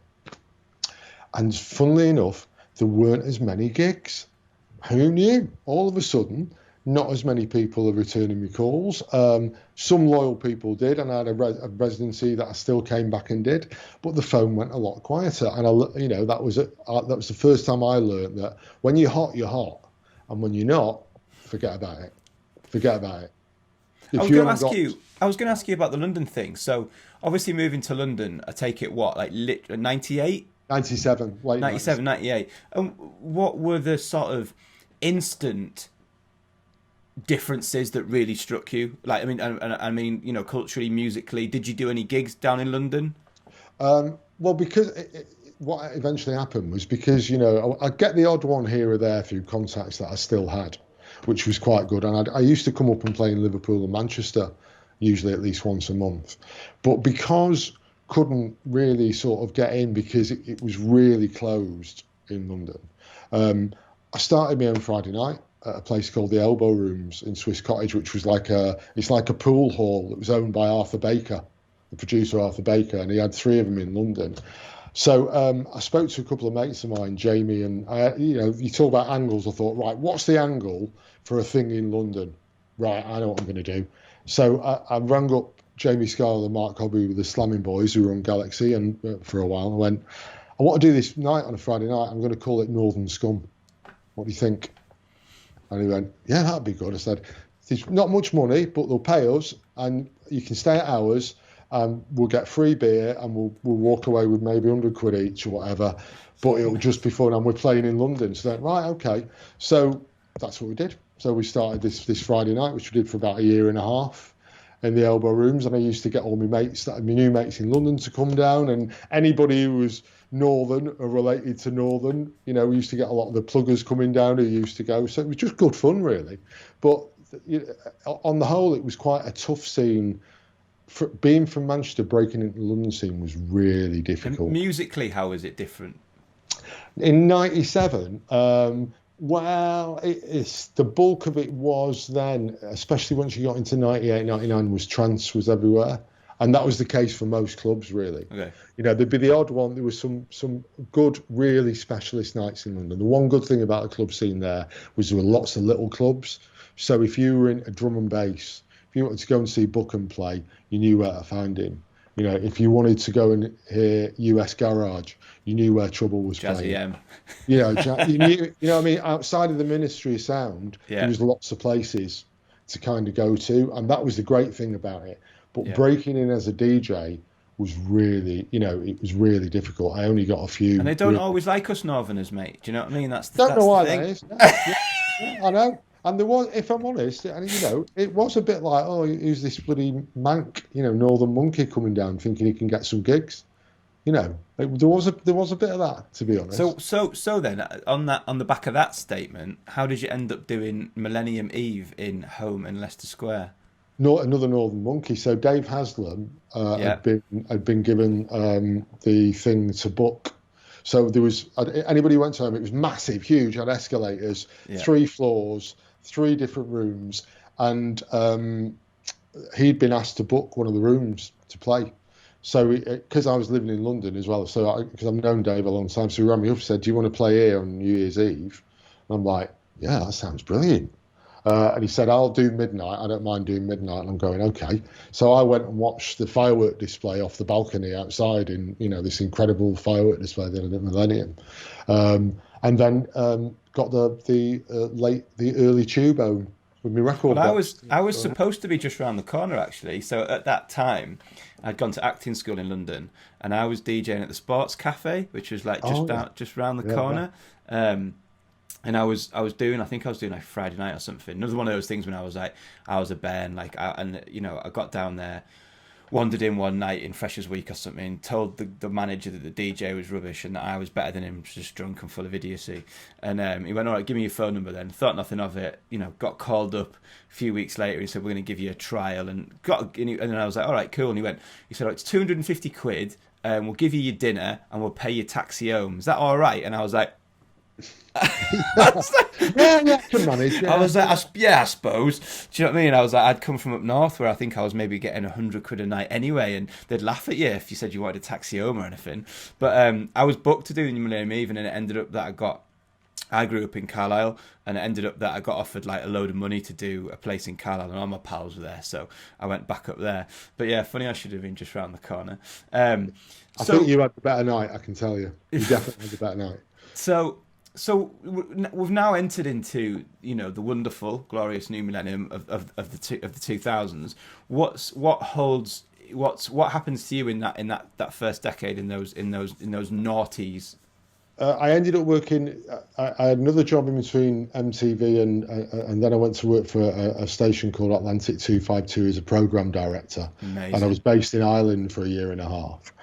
And funnily enough, there weren't as many gigs. Who knew? All of a sudden, not as many people are returning me calls. Some loyal people did, and I had a residency that I still came back and did. But the phone went a lot quieter, and that was the first time I learned that when you're hot, and when you're not, forget about it. I was going to ask you about the London thing. So obviously, moving to London, I take it 98. 97, late 97, 98. What were the sort of instant differences that really struck you? Like, I mean, you know, culturally, musically, did you do any gigs down in London? Well, because what eventually happened was because, you know, I get the odd one here or there through contacts that I still had, which was quite good. And I used to come up and play in Liverpool and Manchester, usually at least once a month. But because couldn't really sort of get in because it was really closed in London. I started my own Friday night at a place called the Elbow Rooms in Swiss Cottage, which was like a pool hall that was owned by Arthur Baker, the producer Arthur Baker, and he had 3 of them in London. So I spoke to a couple of mates of mine, Jamie, and you talk about angles. I thought, right, what's the angle for a thing in London? right, I know what I'm going to do. So I rang up Jamie Scarlett and Mark Hobby with the Slamming Boys who were on Galaxy and for a while. I went, I want to do this night on a Friday night. I'm going to call it Northern Scum. What do you think? And he went, yeah, that'd be good. I said, there's not much money, but they'll pay us and you can stay at ours and we'll get free beer and we'll walk away with maybe 100 quid each or whatever. But it'll just be fun. And we're playing in London. So then, right, okay. So that's what we did. So we started this Friday night, which we did for about a year and a half in the Elbow Rooms. And I used to get all my mates, my new mates in London to come down. And anybody who was Northern or related to Northern, we used to get a lot of the pluggers coming down who used to go. So it was just good fun, really. But on the whole, it was quite a tough scene. Being from Manchester, breaking into the London scene was really difficult. And musically, how is it different? In '97, it's the bulk of it was then, especially once you got into '98, '99, was trance was everywhere. And that was the case for most clubs, really. Okay. There'd be the odd one. There was some good, really specialist nights in London. The one good thing about the club scene there was there were lots of little clubs. So if you were in a drum and bass, if you wanted to go and see Buchan play, you knew where to find him. If you wanted to go and hear US Garage, you knew where Trouble was Jazzy playing. M. You knew, what I mean? Outside of the Ministry of Sound, there was lots of places to kind of go to. And that was the great thing about it. But breaking in as a DJ was really, it was really difficult. I only got a few. And they don't always like us Northerners, mate. Do you know what I mean? That's know why the that is. I know. And there was, if I'm honest, and it was a bit like, oh, who's this bloody mank, Northern monkey coming down thinking he can get some gigs. There was a bit of that, to be honest. So then on the back of that statement, how did you end up doing Millennium Eve in Home in Leicester Square? Another Northern monkey. So Dave Haslam had been given the thing to book. So there was anybody who went to home. It was massive, huge, had escalators, 3 floors, 3 different rooms, and he'd been asked to book one of the rooms to play. So because I was living in London as well, so because I've known Dave a long time, so he rang me up and said, "Do you want to play here on New Year's Eve?" And I'm like, "Yeah, that sounds brilliant." And he said, "I'll do midnight. I don't mind doing midnight." And I'm going, "Okay." So I went and watched the firework display off the balcony outside in, this incredible firework display they did at Millennium. And then got the early tube home with my record. Well, I was supposed to be just around the corner, actually. So at that time, I'd gone to acting school in London, and I was DJing at the Sports Cafe, which was like just around the corner. Yeah. And I was doing like Friday night or something. Another one of those things when I was a bear, and I got down there, wandered in one night in Freshers Week or something, told the manager that the DJ was rubbish and that I was better than him, just drunk and full of idiocy. And he went, "All right, give me your phone number then." Thought nothing of it. Got called up a few weeks later. He said, "We're going to give you a trial." And then I was like, "All right, cool." And he said, "Oh, it's 250 quid. We'll give you your dinner and we'll pay your taxi home. Is that all right?" And I was like, yeah, can manage. Yeah. I was like, I suppose. Do you know what I mean? I was like, I'd come from up north where I think I was maybe getting 100 quid a night anyway, and they'd laugh at you if you said you wanted a taxi home or anything. But I was booked to do Millennium Eve, and then it ended up that I grew up in Carlisle, and it ended up that I got offered like a load of money to do a place in Carlisle, and all my pals were there, so I went back up there. But yeah, funny, I should have been just round the corner. I think you had the better night, I can tell you. You definitely had the better night. So we've now entered into the wonderful, glorious new millennium of the 2000s. What happens to you in that first decade in those noughties? I ended up working. I had another job in between MTV and then I went to work for a station called Atlantic 252 as a program director. Amazing. And I was based in Ireland for a year and a half.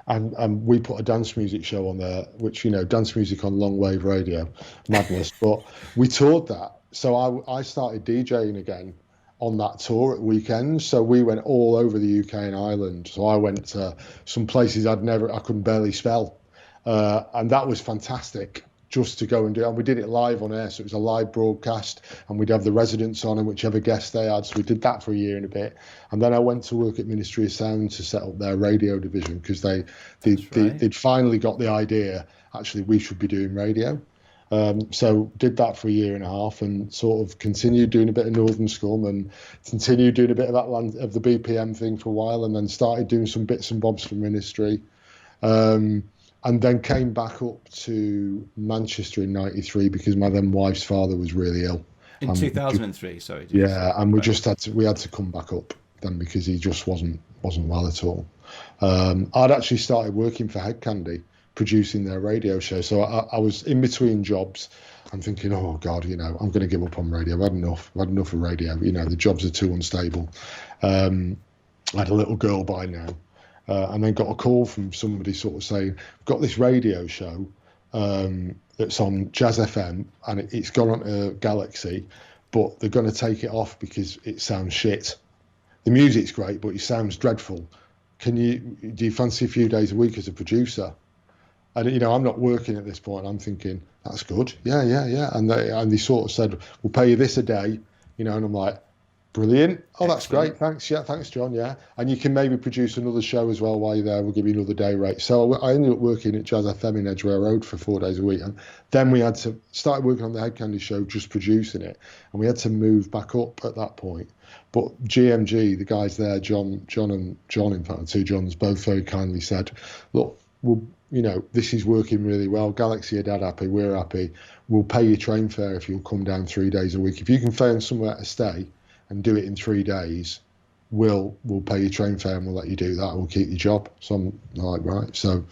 And we put a dance music show on there, which, dance music on long wave radio, madness. But we toured that. So I started DJing again on that tour at weekends. So we went all over the UK and Ireland. So I went to some places I couldn't barely spell. And that was fantastic just to go and do it. And we did it live on air. So it was a live broadcast and we'd have the residents on and whichever guest they had. So we did that for a year and a bit. And then I went to work at Ministry of Sound to set up their radio division because they'd finally got the idea, actually, we should be doing radio. So did that for a year and a half and sort of continued doing a bit of Northern Scum and continued doing a bit of that of the BPM thing for a while, and then started doing some bits and bobs for Ministry. And then came back up to Manchester in '93 because my then wife's father was really ill. In 2003, sorry. Yeah, and we just had to come back up then because he just wasn't well at all. I'd actually started working for Hed Kandi, producing their radio show. So I was in between jobs. I'm thinking, oh God, I'm going to give up on radio. I've had enough of radio. The jobs are too unstable. I had a little girl by now. And then got a call from somebody sort of saying, "We've got this radio show that's on Jazz FM and it's gone on to Galaxy, but they're going to take it off because it sounds shit. The music's great, but it sounds dreadful. Do you fancy a few days a week as a producer?" And I'm not working at this point. I'm thinking that's good. Yeah. And they sort of said, "We'll pay you this a day," and I'm like, brilliant. Oh, that's great. Thanks. Yeah, thanks, John. Yeah. And you can maybe produce another show as well while you're there. We'll give you another day rate. So I ended up working at Jazz FM in Edgware Road for 4 days a week. And then we had to start working on the Hed Kandi show, just producing it. And we had to move back up at that point. But GMG, the guys there, John, in fact, the two Johns, both very kindly said, "Look, this is working really well. Galaxy are dead happy. We're happy. We'll pay you train fare if you'll come down 3 days a week. If you can find somewhere to stay and do it in 3 days, we'll pay you train fare and we'll let you do that. We'll keep your job." So I'm like, right. So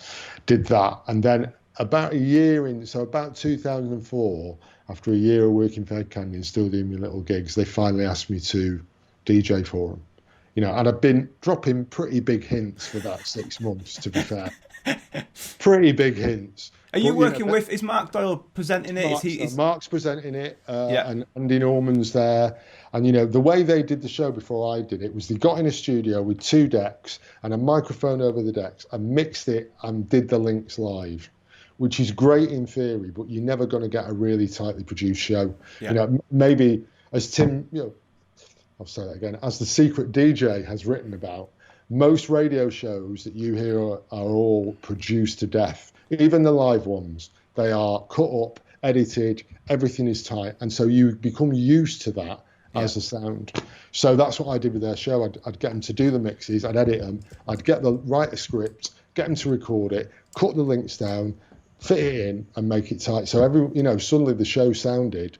did that. And then about a year in, so about 2004, after a year of working for Hed Kandi and still doing my little gigs, they finally asked me to DJ for them. And I've been dropping pretty big hints for that 6 months, to be fair. Pretty big hints. Are you working with, is Mark Doyle presenting it? Mark's presenting it, yeah. And Andy Norman's there. And, the way they did the show before I did it was they got in a studio with 2 decks and a microphone over the decks and mixed it and did the links live, which is great in theory, but you're never going to get a really tightly produced show. Yeah. Maybe as Tim, I'll say that again, as the secret DJ has written about, most radio shows that you hear are all produced to death. Even the live ones, they are cut up, edited, everything is tight. And so you become used to that as a sound. So that's what I did with their show. I'd get them to do the mixes, I'd edit them, I'd write a script, get them to record it, cut the links down, fit it in and make it tight. So suddenly the show sounded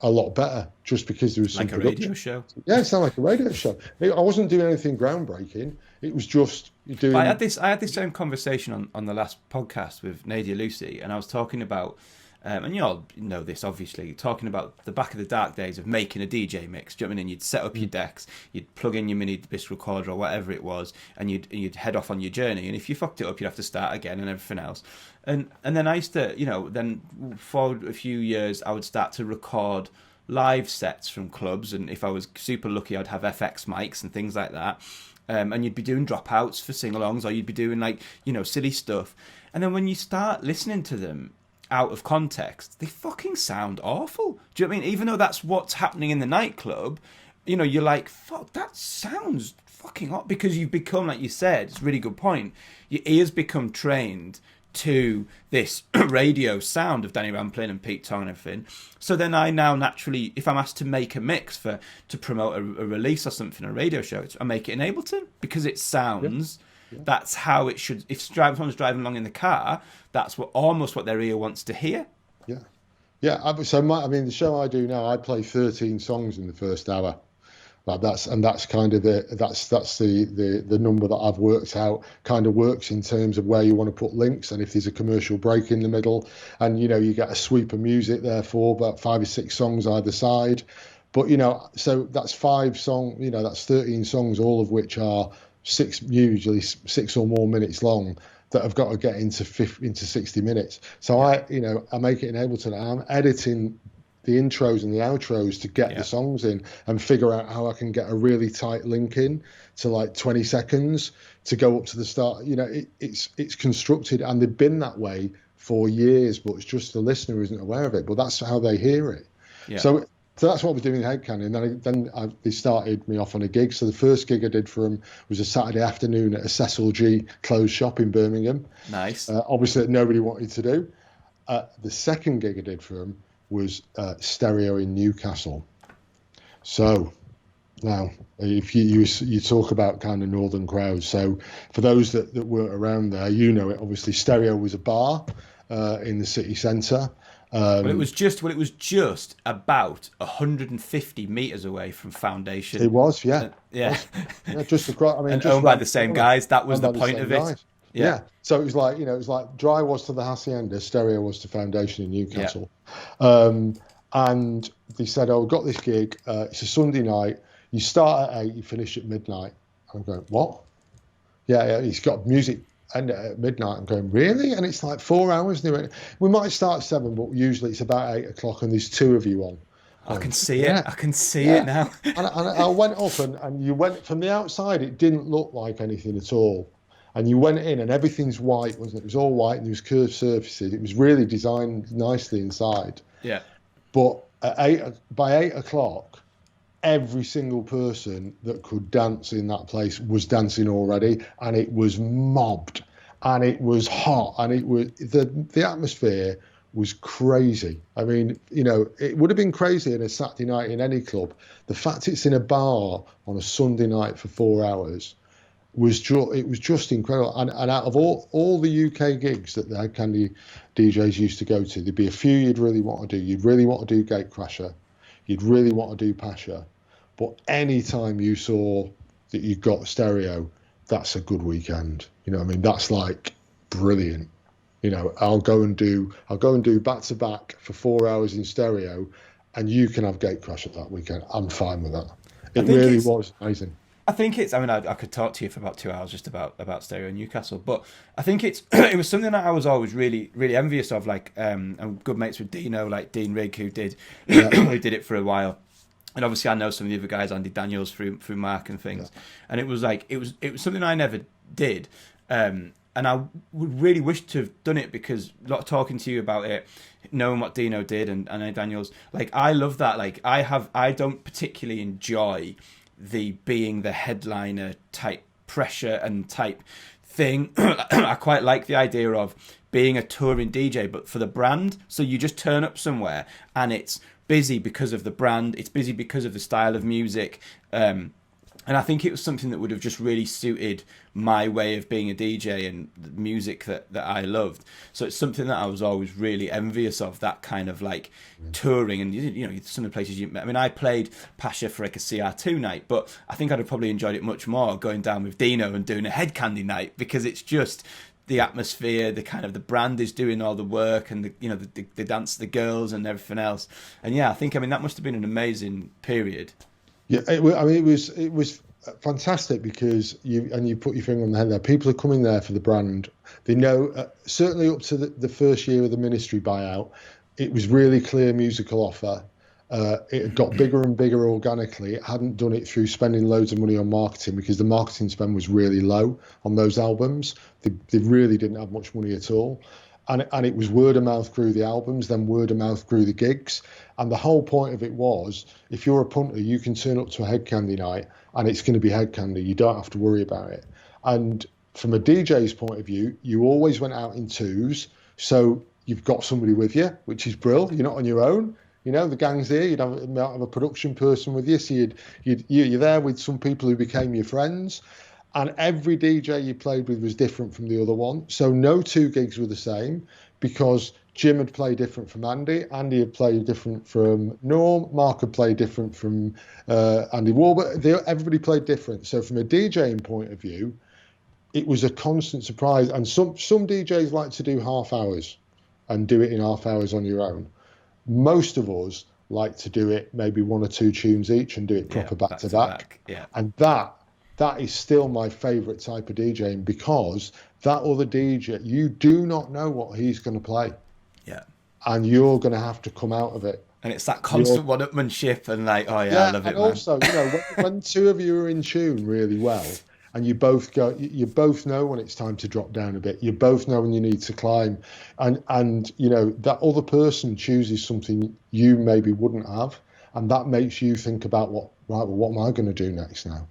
a lot better just because there was some like a radio show. Yeah, it sounded like a radio show. I wasn't doing anything groundbreaking. It was just doing. I had this same conversation on the last podcast with Nadia Lucy, and I was talking about, and you all know this obviously, talking about the back of the dark days of making a DJ mix. Do you know what I mean? And you'd set up your decks, you'd plug in your mini disc recorder or whatever it was, and you'd head off on your journey. And if you fucked it up, you'd have to start again and everything else. And then I used to, then for a few years, I would start to record live sets from clubs. And if I was super lucky, I'd have FX mics and things like that. And you'd be doing dropouts for sing-alongs, or you'd be doing silly stuff. And then when you start listening to them out of context, they fucking sound awful. Do you know what I mean? Even though that's what's happening in the nightclub, you're like, fuck, that sounds fucking hot. Because you've become, like you said, it's a really good point, your ears become trained to this radio sound of Danny Rampling and Pete Tong and everything. So then I now naturally, if I'm asked to make a mix to promote a release or something, a radio show, I make it in Ableton because it sounds. Yeah. That's how it should. If someone's driving along in the car, that's almost what their ear wants to hear. Yeah. So the show I do now, I play 13 songs in the first hour. That's kind of the number that I've worked out kind of works in terms of where you want to put links and if there's a commercial break in the middle, and you get a sweep of music therefore about 5 or 6 songs either side. But so that's 5 songs, that's 13 songs, all of which are usually 6 or more minutes long, that have got to get into 60 minutes. So I make it in Ableton. I'm editing the intros and the outros to get the songs in and figure out how I can get a really tight link in to like 20 seconds to go up to the start. It's constructed, and they've been that way for years, but it's just the listener isn't aware of it. But that's how they hear it. Yeah. So that's what we're doing in Hed Kandi. And then they started me off on a gig. So the first gig I did for them was a Saturday afternoon at a Cecil G clothes shop in Birmingham. Nice. Obviously, that nobody wanted to do. The second gig I did for them was Stereo in Newcastle. So now, if you talk about kind of northern crowds, so for those that weren't around there, you know it. Obviously, Stereo was a bar in the city centre. It was just about 150 meters away from Foundation. It was, yeah, yeah, just across. I mean, and just owned by the same guys. That was the point of it. Guys. Yeah. So it was like Dry was to the Hacienda, Stereo was to Foundation in Newcastle. Yeah. And they said, "Oh, we've got this gig. It's a Sunday night. You start at 8, you finish at midnight." I'm going, "What?" Yeah, he's got music and at midnight. I'm going, "Really?" And it's like 4 hours. And they went, "We might start at 7, but usually it's about 8 o'clock, and there's 2 of you on." I can see it. I can see it now. and I went up, and you went from the outside. It didn't look like anything at all. And you went in, and everything's white, wasn't it? It was all white, and there was curved surfaces. It was really designed nicely inside. Yeah. But by 8 o'clock, every single person that could dance in that place was dancing already, and it was mobbed, and it was hot, and it was the atmosphere was crazy. I mean, it would have been crazy in a Saturday night in any club. The fact it's in a bar on a Sunday night for 4 hours was just incredible. And out of all the UK gigs that the Hed Kandi DJs used to go to, there'd be a few you'd really want to do. You'd really want to do Gatecrasher. You'd really want to do Pasha. But any time you saw that you got Stereo, that's a good weekend. You know what I mean? That's like brilliant. I'll go and do back to back for 4 hours in Stereo, and you can have Gatecrasher that weekend. I'm fine with that. It really was amazing. I think it's. I mean, I could talk to you for about 2 hours just about Stereo in Newcastle, but I think it was something that I was always really, really envious of. Like, I'm good mates with Dino, like Dean Rigg, who did it for a while, and obviously I know some of the other guys, Andy Daniels through Mark and things, and it was something I never did, and I would really wish to have done it because talking to you about it, knowing what Dino did and Andy Daniels, like I love that. Like I don't particularly enjoy being the headliner type pressure and type thing. I quite like the idea of being a touring DJ, but for the brand. So you just turn up somewhere and it's busy because of the brand. It's busy because of the style of music. And I think it was something that would have just really suited my way of being a DJ and the music that I loved. So it's something that I was always really envious of, that kind of like touring. And, some of the places I played Pasha for like a CR2 night, but I think I'd have probably enjoyed it much more going down with Dino and doing a Hed Kandi night, because it's just the atmosphere, the kind of the brand is doing all the work, and the dance, the girls and everything else. And I think that must have been an amazing period. Yeah, it was fantastic because you put your finger on the head there. People are coming there for the brand. They know, certainly up to the first year of the Ministry buyout, it was really clear musical offer. It had got bigger and bigger organically. It hadn't done it through spending loads of money on marketing, because the marketing spend was really low on those albums. They really didn't have much money at all. And it was word of mouth grew the albums, then word of mouth grew the gigs. And the whole point of it was, if you're a punter, you can turn up to a Hed Kandi night and it's going to be Hed Kandi. You don't have to worry about it. And from a DJ's point of view, you always went out in twos. So you've got somebody with you, which is brilliant. You're not on your own. The gang's there. You'd have a production person with you. So you're there with some people who became your friends. And every DJ you played with was different from the other one. So no two gigs were the same, because Jim had played different from Andy. Andy had played different from Norm. Mark had played different from Andy Warburg. Everybody played different. So from a DJing point of view, it was a constant surprise. And some DJs like to do half hours and do it in half hours on your own. Most of us like to do it maybe 1 or 2 tunes each and do it proper back to back. Yeah. And that is still my favourite type of DJing, because that other DJ, you do not know what he's going to play. Yeah. And you're going to have to come out of it. And it's that constant one-upmanship and like, I love it, and man. Also, when 2 of you are in tune really well, and you both know when it's time to drop down a bit, you both know when you need to climb, and that other person chooses something you maybe wouldn't have, and that makes you think about what am I going to do next now?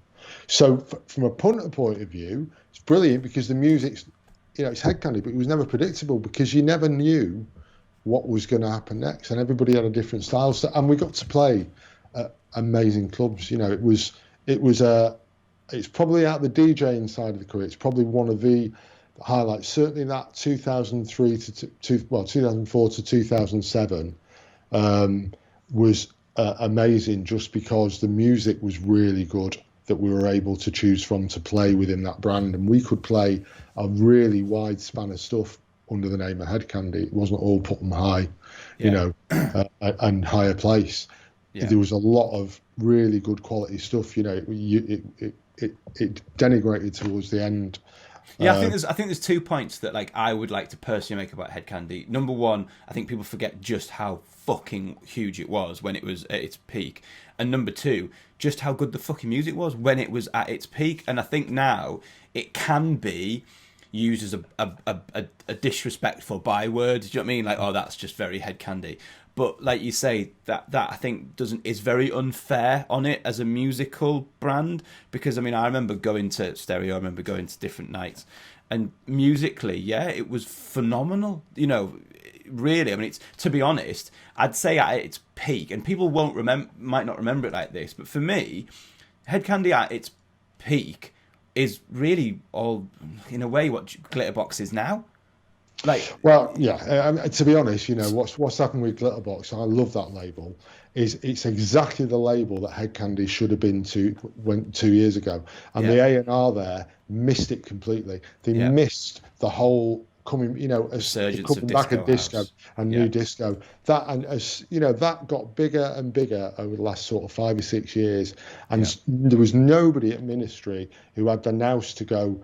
So from a punter point of view, it's brilliant because the music's, it's Hed Kandi, but it was never predictable, because you never knew what was going to happen next, and everybody had a different style. So, and we got to play at amazing clubs. You know, it's probably out the DJing side of the career. It's probably one of the highlights. Certainly that 2004 to 2007 was amazing, just because the music was really good that we were able to choose from to play within that brand, and we could play a really wide span of stuff under the name of Hed Kandi. It wasn't all put them high, you know, and higher place. Yeah. There was a lot of really good quality stuff. You know, it denigrated towards the end. Yeah, I think there's 2 points that like I would like to personally make about Hed Kandi. Number one, I think people forget just how fucking huge it was when it was at its peak, and number two, just how good the fucking music was when it was at its peak. And I think now it can be used as a disrespectful byword. Do you know what I mean? Like, oh, that's just very Hed Kandi. But like you say, that I think is very unfair on it as a musical brand, because I mean, I remember going to Stereo, I remember going to different nights, and musically, yeah, it was phenomenal. You know, really, I mean, it's, to be honest, I'd say at its peak, and people might not remember it like this, but for me, Hed Kandi at its peak is really all, in a way, what Glitterbox is now. Like, well, yeah. To be honest, you know what's happened with Glitterbox. I love that label. It's exactly the label that Hed Kandi should have been 2 years ago, and the A&R there missed it completely. They missed the whole coming, you know, as coming back at disco and new disco. That, and as you know, that got bigger and bigger over the last sort of 5 or 6 years, and there was nobody at Ministry who had the nous to go,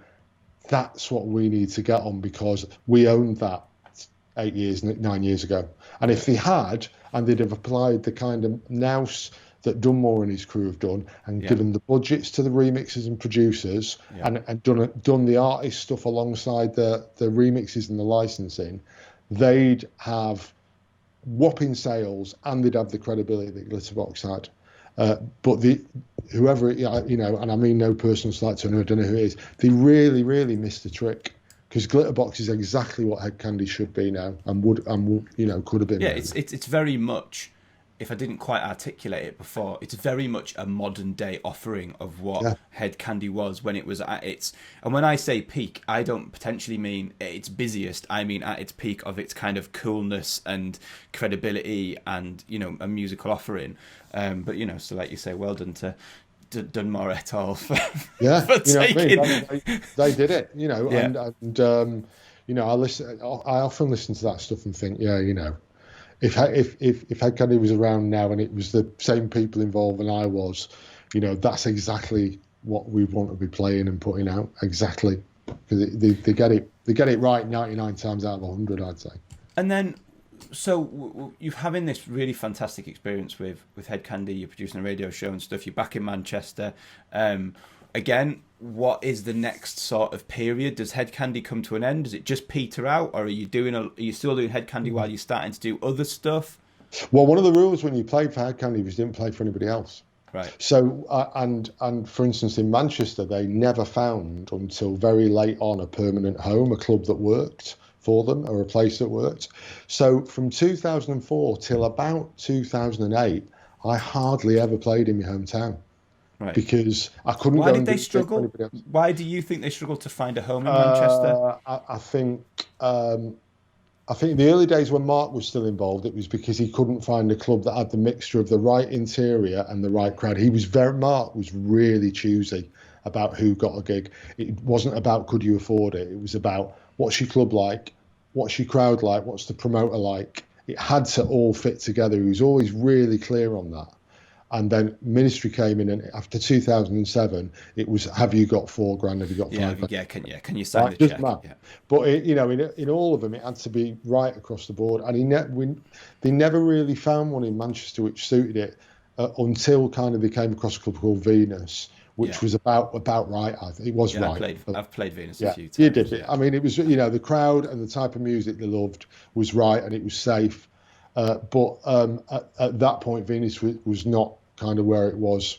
that's what we need to get on, because we owned that 9 years ago. And if they had, and they'd have applied the kind of nous that Dunmore and his crew have done, and given the budgets to the remixers and producers, and done the artist stuff alongside the remixes and the licensing, they'd have whopping sales, and they'd have the credibility that Glitterbox had. But whoever, you know, and I mean no personal slight to, I don't know who it is, they really, really missed the trick, because Glitterbox is exactly what Hed Kandi should be now, and would you know, could have been. Yeah, it's very much, if I didn't quite articulate it before, it's very much a modern day offering of what Hed Kandi was when it was at its, and when I say peak, I don't potentially mean its busiest, I mean at its peak of its kind of coolness and credibility and, you know, a musical offering. But, you know, so like you say, well done to Dunmore et al. For taking... You know what I mean? They did it, you know, and you know, I often listen to that stuff and think, yeah, you know, if Hed Kandi was around now and it was the same people involved and I was, you know, that's exactly what we want to be playing and putting out, exactly, because they get it right 99 times out of 100, I'd say. And then, so you're having this really fantastic experience with Hed Kandi. You're producing a radio show and stuff. You're back in Manchester. Again, what is the next sort of period? Does Hed Kandi come to an end? Does it just peter out, or are you still doing Hed Kandi while you're starting to do other stuff? Well, one of the rules when you played for Hed Kandi was you didn't play for anybody else. Right. So, and for instance, in Manchester, they never found until very late on a permanent home, a club that worked for them, or a place that worked. So from 2004 till about 2008, I hardly ever played in my hometown. Right. Because I couldn't. Why did they struggle? Why do you think they struggled to find a home in Manchester? I think the early days when Mark was still involved, it was because he couldn't find a club that had the mixture of the right interior and the right crowd. Mark was really choosy about who got a gig. It wasn't about could you afford it. It was about what's your club like, what's your crowd like, what's the promoter like. It had to all fit together. He was always really clear on that. And then Ministry came in, and after 2007, it was, have you got $4,000? Have you got $5,000? Can you sign the check? Yeah. But you know, in all of them, it had to be right across the board. And they never really found one in Manchester which suited it until kind of they came across a club called Venus, which was about right. I think it was right. I've played Venus a few times. You did it. I mean, it was, you know, the crowd and the type of music they loved was right, and it was safe. But at that point, Venus was not kind of where it was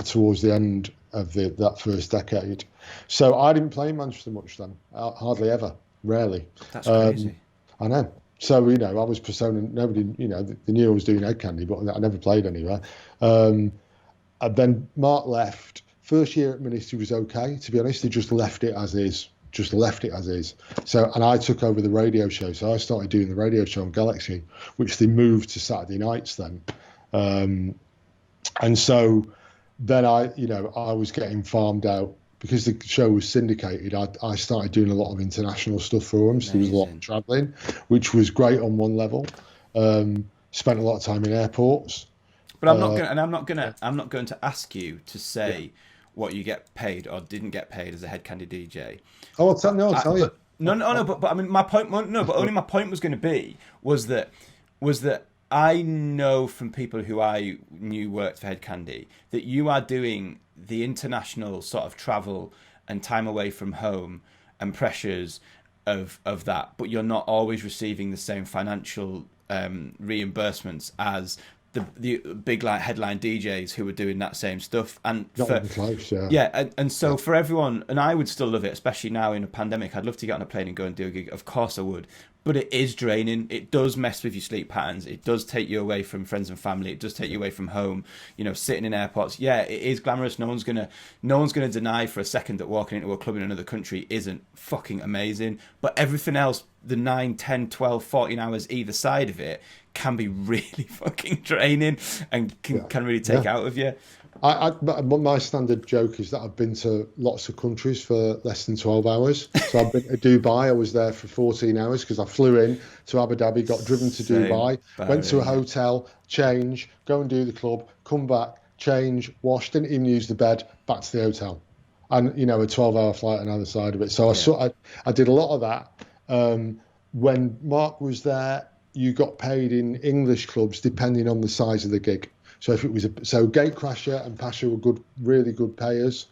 towards the end of that first decade. So I didn't play in Manchester much then, hardly ever, rarely. That's crazy. I know. So, I was persona. Nobody, they knew I was doing Hed Kandi, but I never played anywhere. And then Mark left. First year at Ministry was okay, to be honest. They just left it as is. Just left it as is. So, and I took over the radio show. So I started doing the radio show on Galaxy, which they moved to Saturday nights then. And so then I was getting farmed out because the show was syndicated. I started doing a lot of international stuff for them. So there was a lot of traveling, which was great on one level. Spent a lot of time in airports. But I'm not going to ask you to say what you get paid or didn't get paid as a Hed Kandi DJ. Oh, I'll tell you. But I mean, my point. No, but only my point was going to be was that I know from people who I knew worked for Hed Kandi that you are doing the international sort of travel and time away from home and pressures of that, but you're not always receiving the same financial reimbursements as the big headline DJs who were doing that same stuff. And so for everyone, and I would still love it, especially now in a pandemic, I'd love to get on a plane and go and do a gig. Of course I would. But it is draining. It does mess with your sleep patterns. It does take you away from friends and family. It does take you away from home. Sitting in airports. Yeah, it is glamorous. No one's gonna deny for a second that walking into a club in another country isn't fucking amazing. But everything else, the 9, 10, 12, 14 hours either side of it can be really fucking draining and can really take out of you. My standard joke is that I've been to lots of countries for less than 12 hours. So I've been to Dubai. I was there for 14 hours because I flew in to Abu Dhabi, got driven to Dubai, went to a hotel, change, go and do the club, come back, change, wash, didn't even use the bed, back to the hotel. And, a 12-hour flight on the other side of it. So I did a lot of that. When Mark was there, you got paid in English clubs depending on the size of the gig. So if it was Gatecrasher and Pasha were really good payers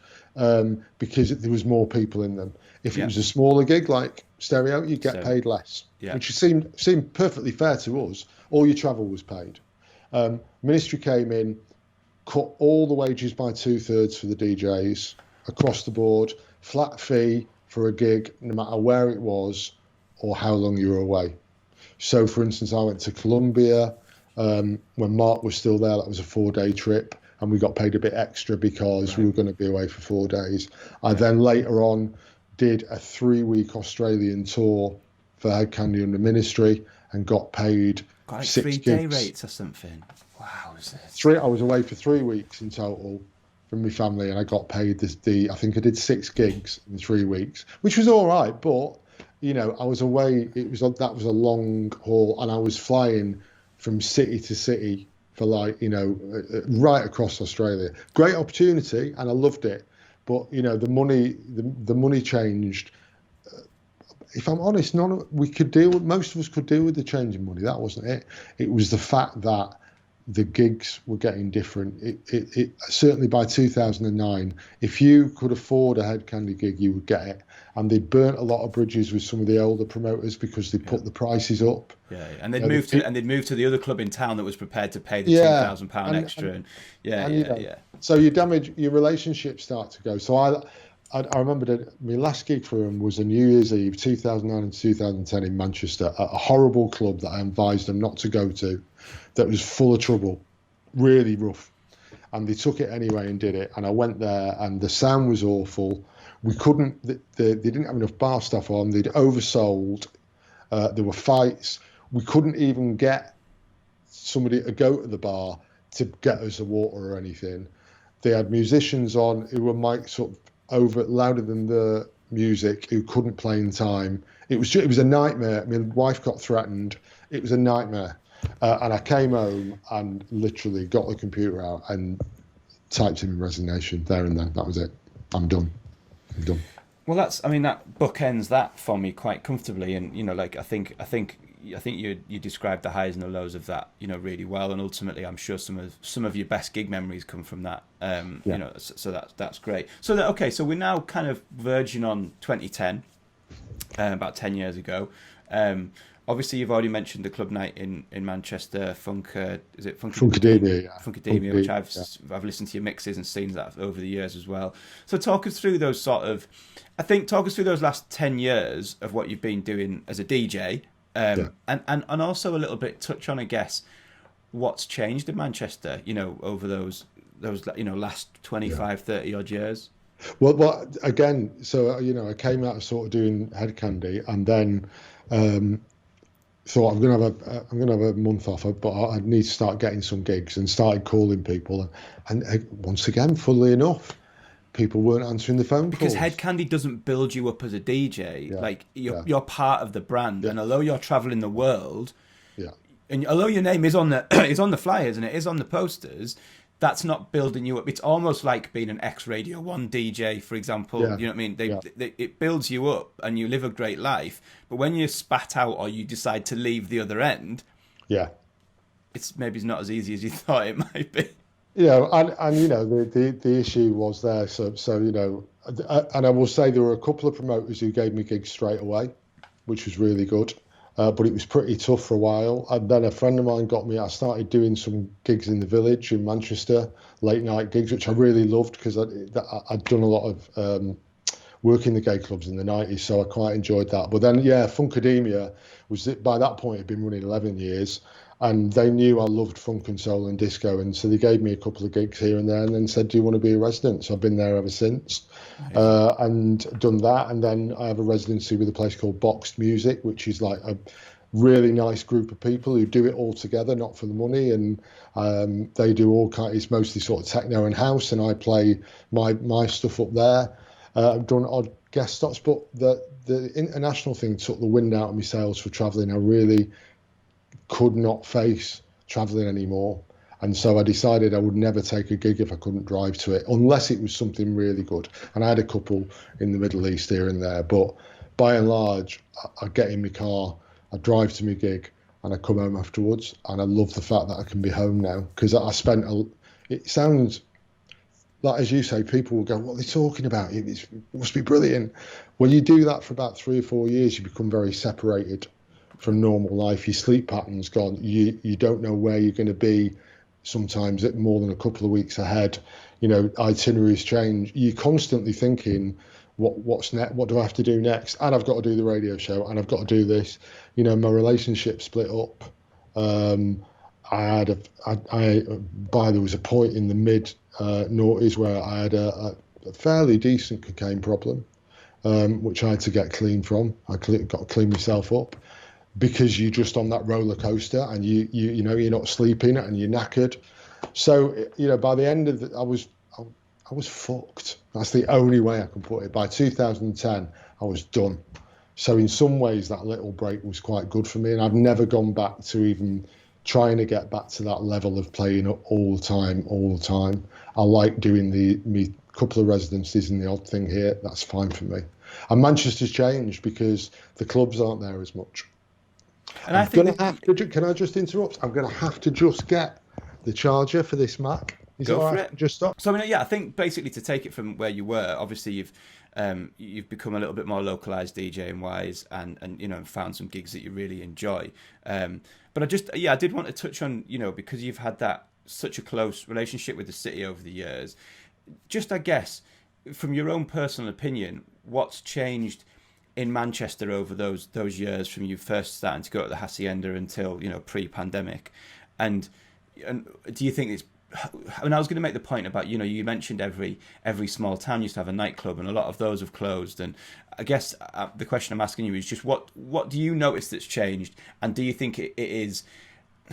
because there was more people in them. If it was a smaller gig like Stereo, you'd get paid less, which seemed perfectly fair to us. All your travel was paid. Ministry came in, cut all the wages by 2/3 for the DJs across the board, flat fee for a gig, no matter where it was or how long you were away. So, for instance, I went to Colombia. When Mark was still there, that was a 4-day trip, and we got paid a bit extra because we were going to be away for 4 days. I then later on did a 3-week Australian tour for Hed Kandi under Ministry and got paid 6 gigs. 3-day rates or something. Wow, I was away for 3 weeks in total from my family, and I got paid I think I did 6 gigs in 3 weeks, which was all right, but I was away. That was a long haul, and I was flying from city to city for right across Australia. Great opportunity, and I loved it. But the money changed. If I'm honest, most of us could deal with the change in money. That wasn't it. It was the fact that the gigs were getting different. It certainly by 2009, if you could afford a Hed Kandi gig, you would get it. And they burnt a lot of bridges with some of the older promoters because they put the prices up. Yeah, and they'd moved to the other club in town that was prepared to pay the £10,000 extra. So your relationships start to go. So I remember that my last gig for him was a New Year's Eve, 2009 and 2010 in Manchester, at a horrible club that I advised them not to go to, that was full of trouble, really rough. And they took it anyway and did it. And I went there, and the sound was awful. We couldn't, they didn't have enough bar stuff on. They'd oversold. There were fights. We couldn't even get somebody to go to the bar to get us a water or anything. They had musicians on who were mic'd up louder than the music, who couldn't play in time. It was a nightmare. My wife got threatened. It was a nightmare. And I came home and literally got the computer out and typed in resignation there and then. That was it. I'm done. Well, that bookends that for me quite comfortably, and I think you described the highs and the lows of that, really well, and ultimately, I'm sure some of your best gig memories come from that. So that's great. So so we're now kind of verging on 2010, about 10 years ago. Obviously, you've already mentioned the club night in Manchester, Funkademia, which I've listened to your mixes and seen that over the years as well. So talk us through those last 10 years of what you've been doing as a DJ, Yeah. And also a little bit touch on, I guess, what's changed in Manchester, over those last 25, 30 odd years. Well, again, so I came out of sort of doing Hed Kandi, and then thought I'm gonna have a month off, but I need to start getting some gigs, and started calling people, and once again, funnily enough, people weren't answering the phone because calls. Hed Kandi doesn't build you up as a DJ. Yeah, Like you're part of the brand, yeah, and although you're traveling the world, yeah, and although your name is on the is on the flyers and it is on the posters, that's not building you up. It's almost like being an ex-Radio 1 DJ, for example. yeah, You know what I mean? yeah. It builds you up and you live a great life. But when you're spat out or you decide to leave the other end, Yeah. it's maybe not as easy as you thought it might be. And the issue was there. So and I will say there were a couple of promoters who gave me gigs straight away, which was really good. But it was pretty tough for a while. And then a friend of mine got me. I started doing some gigs in the village in Manchester, late night gigs, which I really loved because I'd done a lot of work in the gay clubs in the 90s, so I quite enjoyed that. But then, Funkademia by that point had been running 11 years, and they knew I loved funk and soul and disco, and so they gave me a couple of gigs here and there, and then said, "Do you want to be a resident?" So I've been there ever since, and done that. And then I have a residency with a place called Boxed Music, which is like a really nice group of people who do it all together, not for the money, and they do all kinds. It's mostly sort of techno and house, and I play my stuff up there. I've done odd guest stops, but the international thing took the wind out of my sails for travelling. I really could not face travelling anymore, and so I decided I would never take a gig if I couldn't drive to it, unless it was something really good. And I had a couple in the Middle East here and there, but by and large, I get in my car, I drive to my gig, and I come home afterwards. And I love the fact that I can be home now, because I spent it sounds like, as you say, people will go, "What are they talking about? It must be brilliant." When you do that for about 3 or 4 years, you become very separated from normal life. Your sleep pattern's gone. You don't know where you're going to be. Sometimes more than a couple of weeks ahead. Itineraries change. You're constantly thinking, what's next? What do I have to do next? And I've got to do the radio show, and I've got to do this. My relationship split up. There was a point in the mid noughties where I had a fairly decent cocaine problem, which I had to get clean from. I got to clean myself up, because you're just on that roller coaster, and you're not sleeping and you're knackered. So by the end of I was fucked. That's the only way I can put it. By 2010, I was done. So in some ways, that little break was quite good for me, and I've never gone back to even trying to get back to that level of playing all the time. I like doing me couple of residencies and the odd thing here. That's fine for me. And Manchester's changed because the clubs aren't there as much. And can I just interrupt? I'm going to have to just get the charger for this Mac. Is Go it all for right? it. Just stop. So I think basically, to take it from where you were, obviously you've become a little bit more localized DJing wise, and found some gigs that you really enjoy. But I did want to touch on, because you've had such a close relationship with the city over the years. Just, I guess, from your own personal opinion, what's changed in Manchester over those years, from you first starting to go to the Hacienda until pre-pandemic, and do you think it's? I was going to make the point about you mentioned every small town used to have a nightclub, and a lot of those have closed. And I guess the question I'm asking you is just what do you notice that's changed, and do you think it is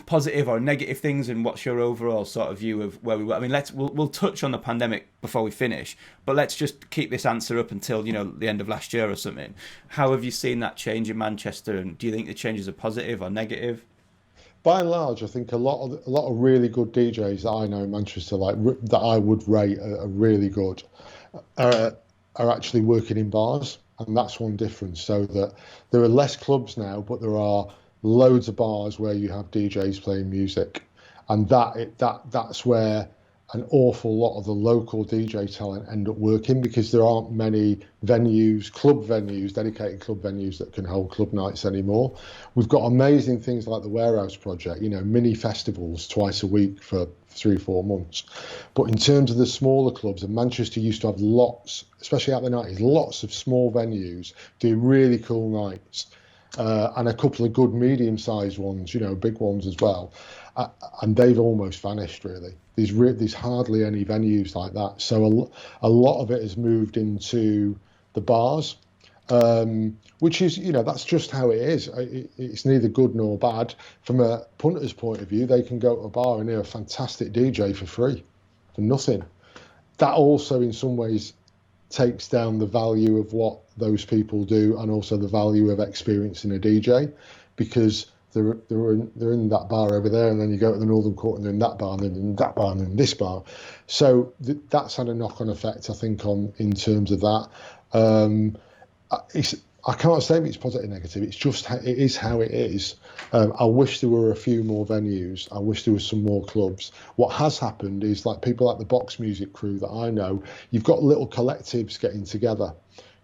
positive or negative things, and what's your overall sort of view of where we were? I mean, we'll touch on the pandemic before we finish, but let's just keep this answer up until the end of last year or something. How have you seen that change in Manchester, and do you think the changes are positive or negative? By and large, I think a lot of really good DJs that I know in Manchester, like that I would rate are really good, are actually working in bars, and that's one difference. So that there are less clubs now, but there are loads of bars where you have DJs playing music, and that's where an awful lot of the local DJ talent end up working, because there aren't many dedicated club venues that can hold club nights anymore. We've got amazing things like the Warehouse Project, mini festivals twice a week for 3-4 months. But in terms of the smaller clubs, and Manchester used to have lots, especially out the 90s, lots of small venues doing really cool nights. and a couple of good medium-sized ones, big ones as well. And they've almost vanished, really. There's hardly any venues like that. So a lot of it has moved into the bars, which is, that's just how it is. It's neither good nor bad. From a punter's point of view, they can go to a bar and hear a fantastic DJ for free, for nothing. That also, in some ways, takes down the value of what those people do, and also the value of experiencing a DJ, because they're in that bar over there, and then you go to the Northern Court and they're in that bar, and then in that bar, and then this bar. So that's had a knock-on effect, I think, in terms of that. I can't say it's positive or negative. It's just it is how it is. I wish there were a few more venues. I wish there was some more clubs. What has happened is, like, people like the Box Music crew that I know, you've got little collectives getting together,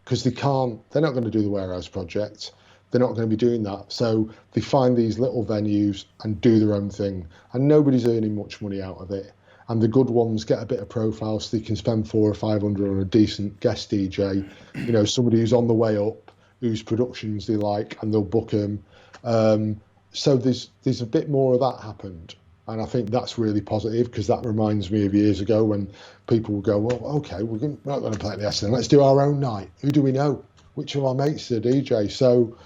because they're not going to do the Warehouse Project. They're not going to be doing that. So they find these little venues and do their own thing, and nobody's earning much money out of it. And the good ones get a bit of profile, so they can spend $400 or $500 on a decent guest DJ, somebody who's on the way up, whose productions they like, and they'll book them. So there's a bit more of that happened. And I think that's really positive, because that reminds me of years ago when people would go, well, okay, we're not going to play at the Hacienda, let's do our own night. Who do we know? Which of our mates is a DJ? So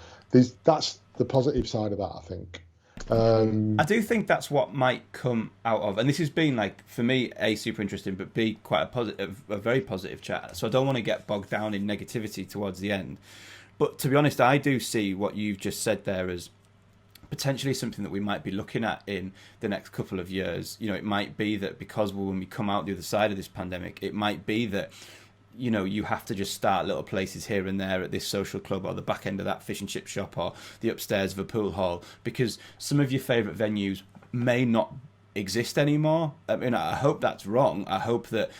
that's the positive side of that, I think. I do think that's what might come out of, and this has been, like, for me, A, super interesting, but B, quite a very positive chat. So I don't want to get bogged down in negativity towards the end. But to be honest, I do see what you've just said there as potentially something that we might be looking at in the next couple of years. It might be that because when we come out the other side of this pandemic, it might be that, you have to just start little places here and there at this social club, or the back end of that fish and chip shop, or the upstairs of a pool hall, because some of your favourite venues may not exist anymore. I mean, I hope that's wrong. I hope that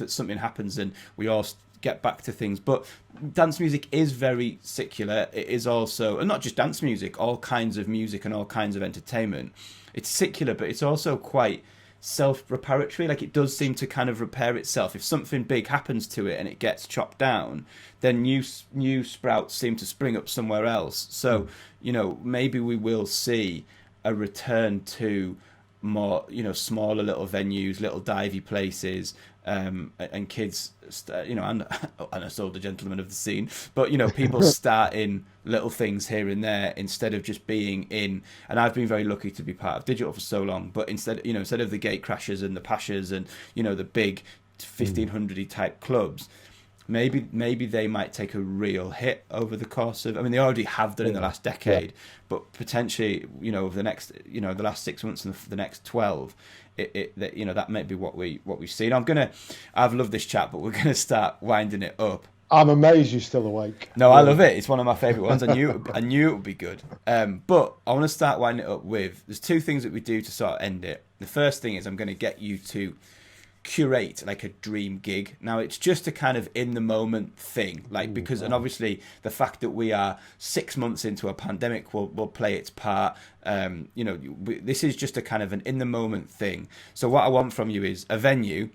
something happens and we all get back to things. But dance music is very secular. It is also, and not just dance music, all kinds of music and all kinds of entertainment. It's secular, but it's also quite self-reparatory. Like, it does seem to kind of repair itself. If something big happens to it and it gets chopped down, then new sprouts seem to spring up somewhere else. So, maybe we will see a return to more, smaller little venues, little divey places, and kids, and us older gentlemen of the scene, but people starting little things here and there, instead of just being in. And I've been very lucky to be part of digital for so long, but instead of the gate crashers and the pashas and the big 1500-y type clubs, maybe they might take a real hit over the course of, I mean, they already have done in the last decade, but potentially, over the next, the last 6 months and the next 12, that might be what we've seen. I've loved this chat, but we're gonna start winding it up. I'm amazed you're still awake. No, I love it. It's one of my favourite ones. I knew it would be good. But I want to start winding it up with, there's two things that we do to sort of end it. The first thing is, I'm going to get you to curate like a dream gig. Now, it's just a kind of in the moment thing, like, because, and obviously the fact that we are 6 months into a pandemic will play its part. This is just a kind of an in the moment thing. So what I want from you is a venue.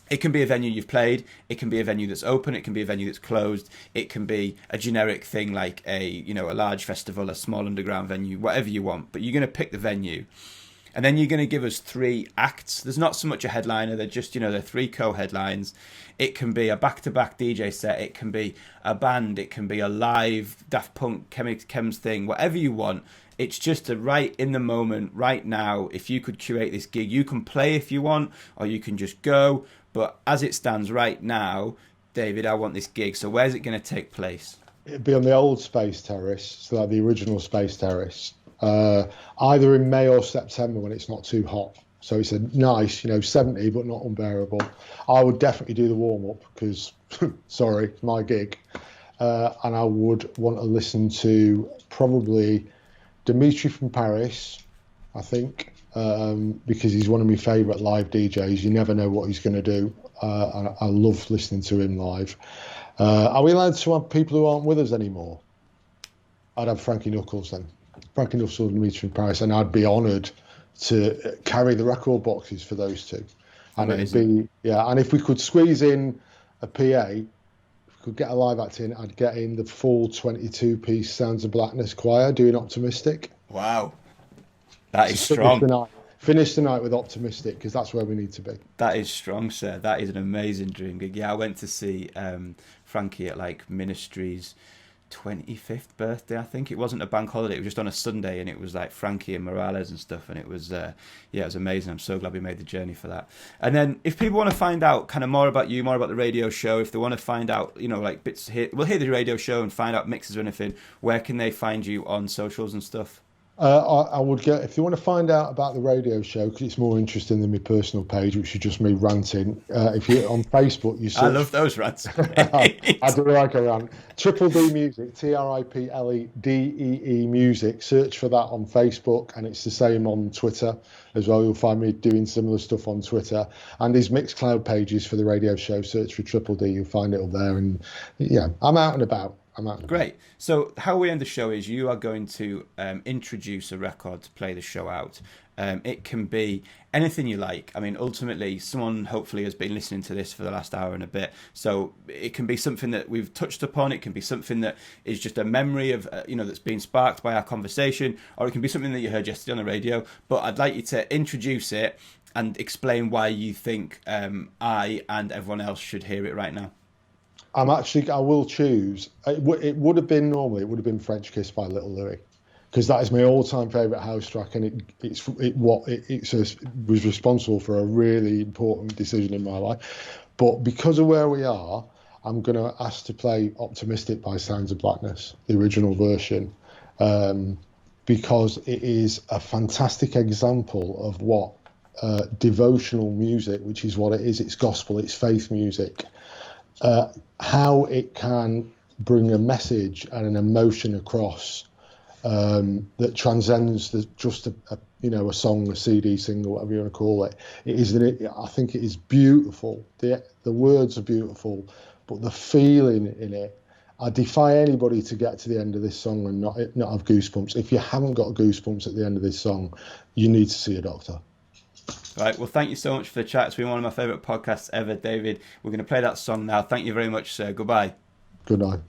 It can be a venue you've played, it can be a venue that's open, it can be a venue that's closed, it can be a generic thing like a large festival, a small underground venue, whatever you want. But you're going to pick the venue, and then you're going to give us 3 acts. There's not so much a headliner, they're just, they're 3 co-headlines. It can be a back-to-back DJ set, it can be a band, it can be a live Daft Punk, Chems thing, whatever you want. It's just a right in the moment, right now. If you could curate this gig, you can play if you want, or you can just go. But as it stands right now, David, I want this gig. So where's it going to take place? It'd be on the old Space Terrace, so like the original Space Terrace, either in May or September when it's not too hot. So it's a nice, 70, but not unbearable. I would definitely do the warm-up because, sorry, it's my gig. And I would want to listen to probably Dimitri from Paris, I think. Because he's one of my favourite live DJs. You never know what he's going to do. And I love listening to him live. Are we allowed to have people who aren't with us anymore? I'd have Frankie Knuckles then. Frankie Knuckles and Dimitri from Paris, and I'd be honoured to carry the record boxes for those two. And it'd be, and if we could squeeze in a PA could get a live act in, I'd get in the full 22-piece Sounds of Blackness choir doing Optimistic. Wow, that is strong. Finish the night with Optimistic, because that's where we need to be. That is strong, sir. That is an amazing dream gig. Yeah, I went to see Frankie at like Ministry's 25th birthday, I think. It wasn't a bank holiday, it was just on a Sunday, and it was like Frankie and Morales and stuff, and it was it was amazing. I'm so glad we made the journey for that. And then if people want to find out kind of more about you, more about the radio show, if they want to find out, you know, like bits here, we'll hear the radio show and find out mixes or anything, where can they find you on socials and stuff? I would get, if you want to find out about the radio show, because it's more interesting than my personal page, which is just me ranting. If you're on Facebook, you search. I love those rants. I do like a rant. Triple D Music, TRIPLEDEE Music. Search for that on Facebook, and it's the same on Twitter as well. You'll find me doing similar stuff on Twitter. And these Mixcloud pages for the radio show, search for Triple D. You'll find it up there. And yeah, I'm out and about. Great. So how we end the show is you are going to introduce a record to play the show out. It can be anything you like. I mean, ultimately, someone hopefully has been listening to this for the last hour and a bit. So it can be something that we've touched upon. It can be something that is just a memory of, that's been sparked by our conversation, or it can be something that you heard yesterday on the radio. But I'd like you to introduce it and explain why you think I and everyone else should hear it right now. I will choose. It would have been French Kiss by Little Louie, because that is my all-time favourite house track, and it was responsible for a really important decision in my life. But because of where we are, I'm going to ask to play Optimistic by Sounds of Blackness, the original version, because it is a fantastic example of what devotional music, which is what it is. It's gospel, it's faith music. How it can bring a message and an emotion across that transcends just a song, a CD, single, whatever you want to call it. I think it is beautiful. The words are beautiful, but the feeling in it. I defy anybody to get to the end of this song and not have goosebumps. If you haven't got goosebumps at the end of this song, you need to see a doctor. Right, well, thank you so much for the chat. It's been one of my favourite podcasts ever, David. We're going to play that song now. Thank you very much, sir. Goodbye. Good night.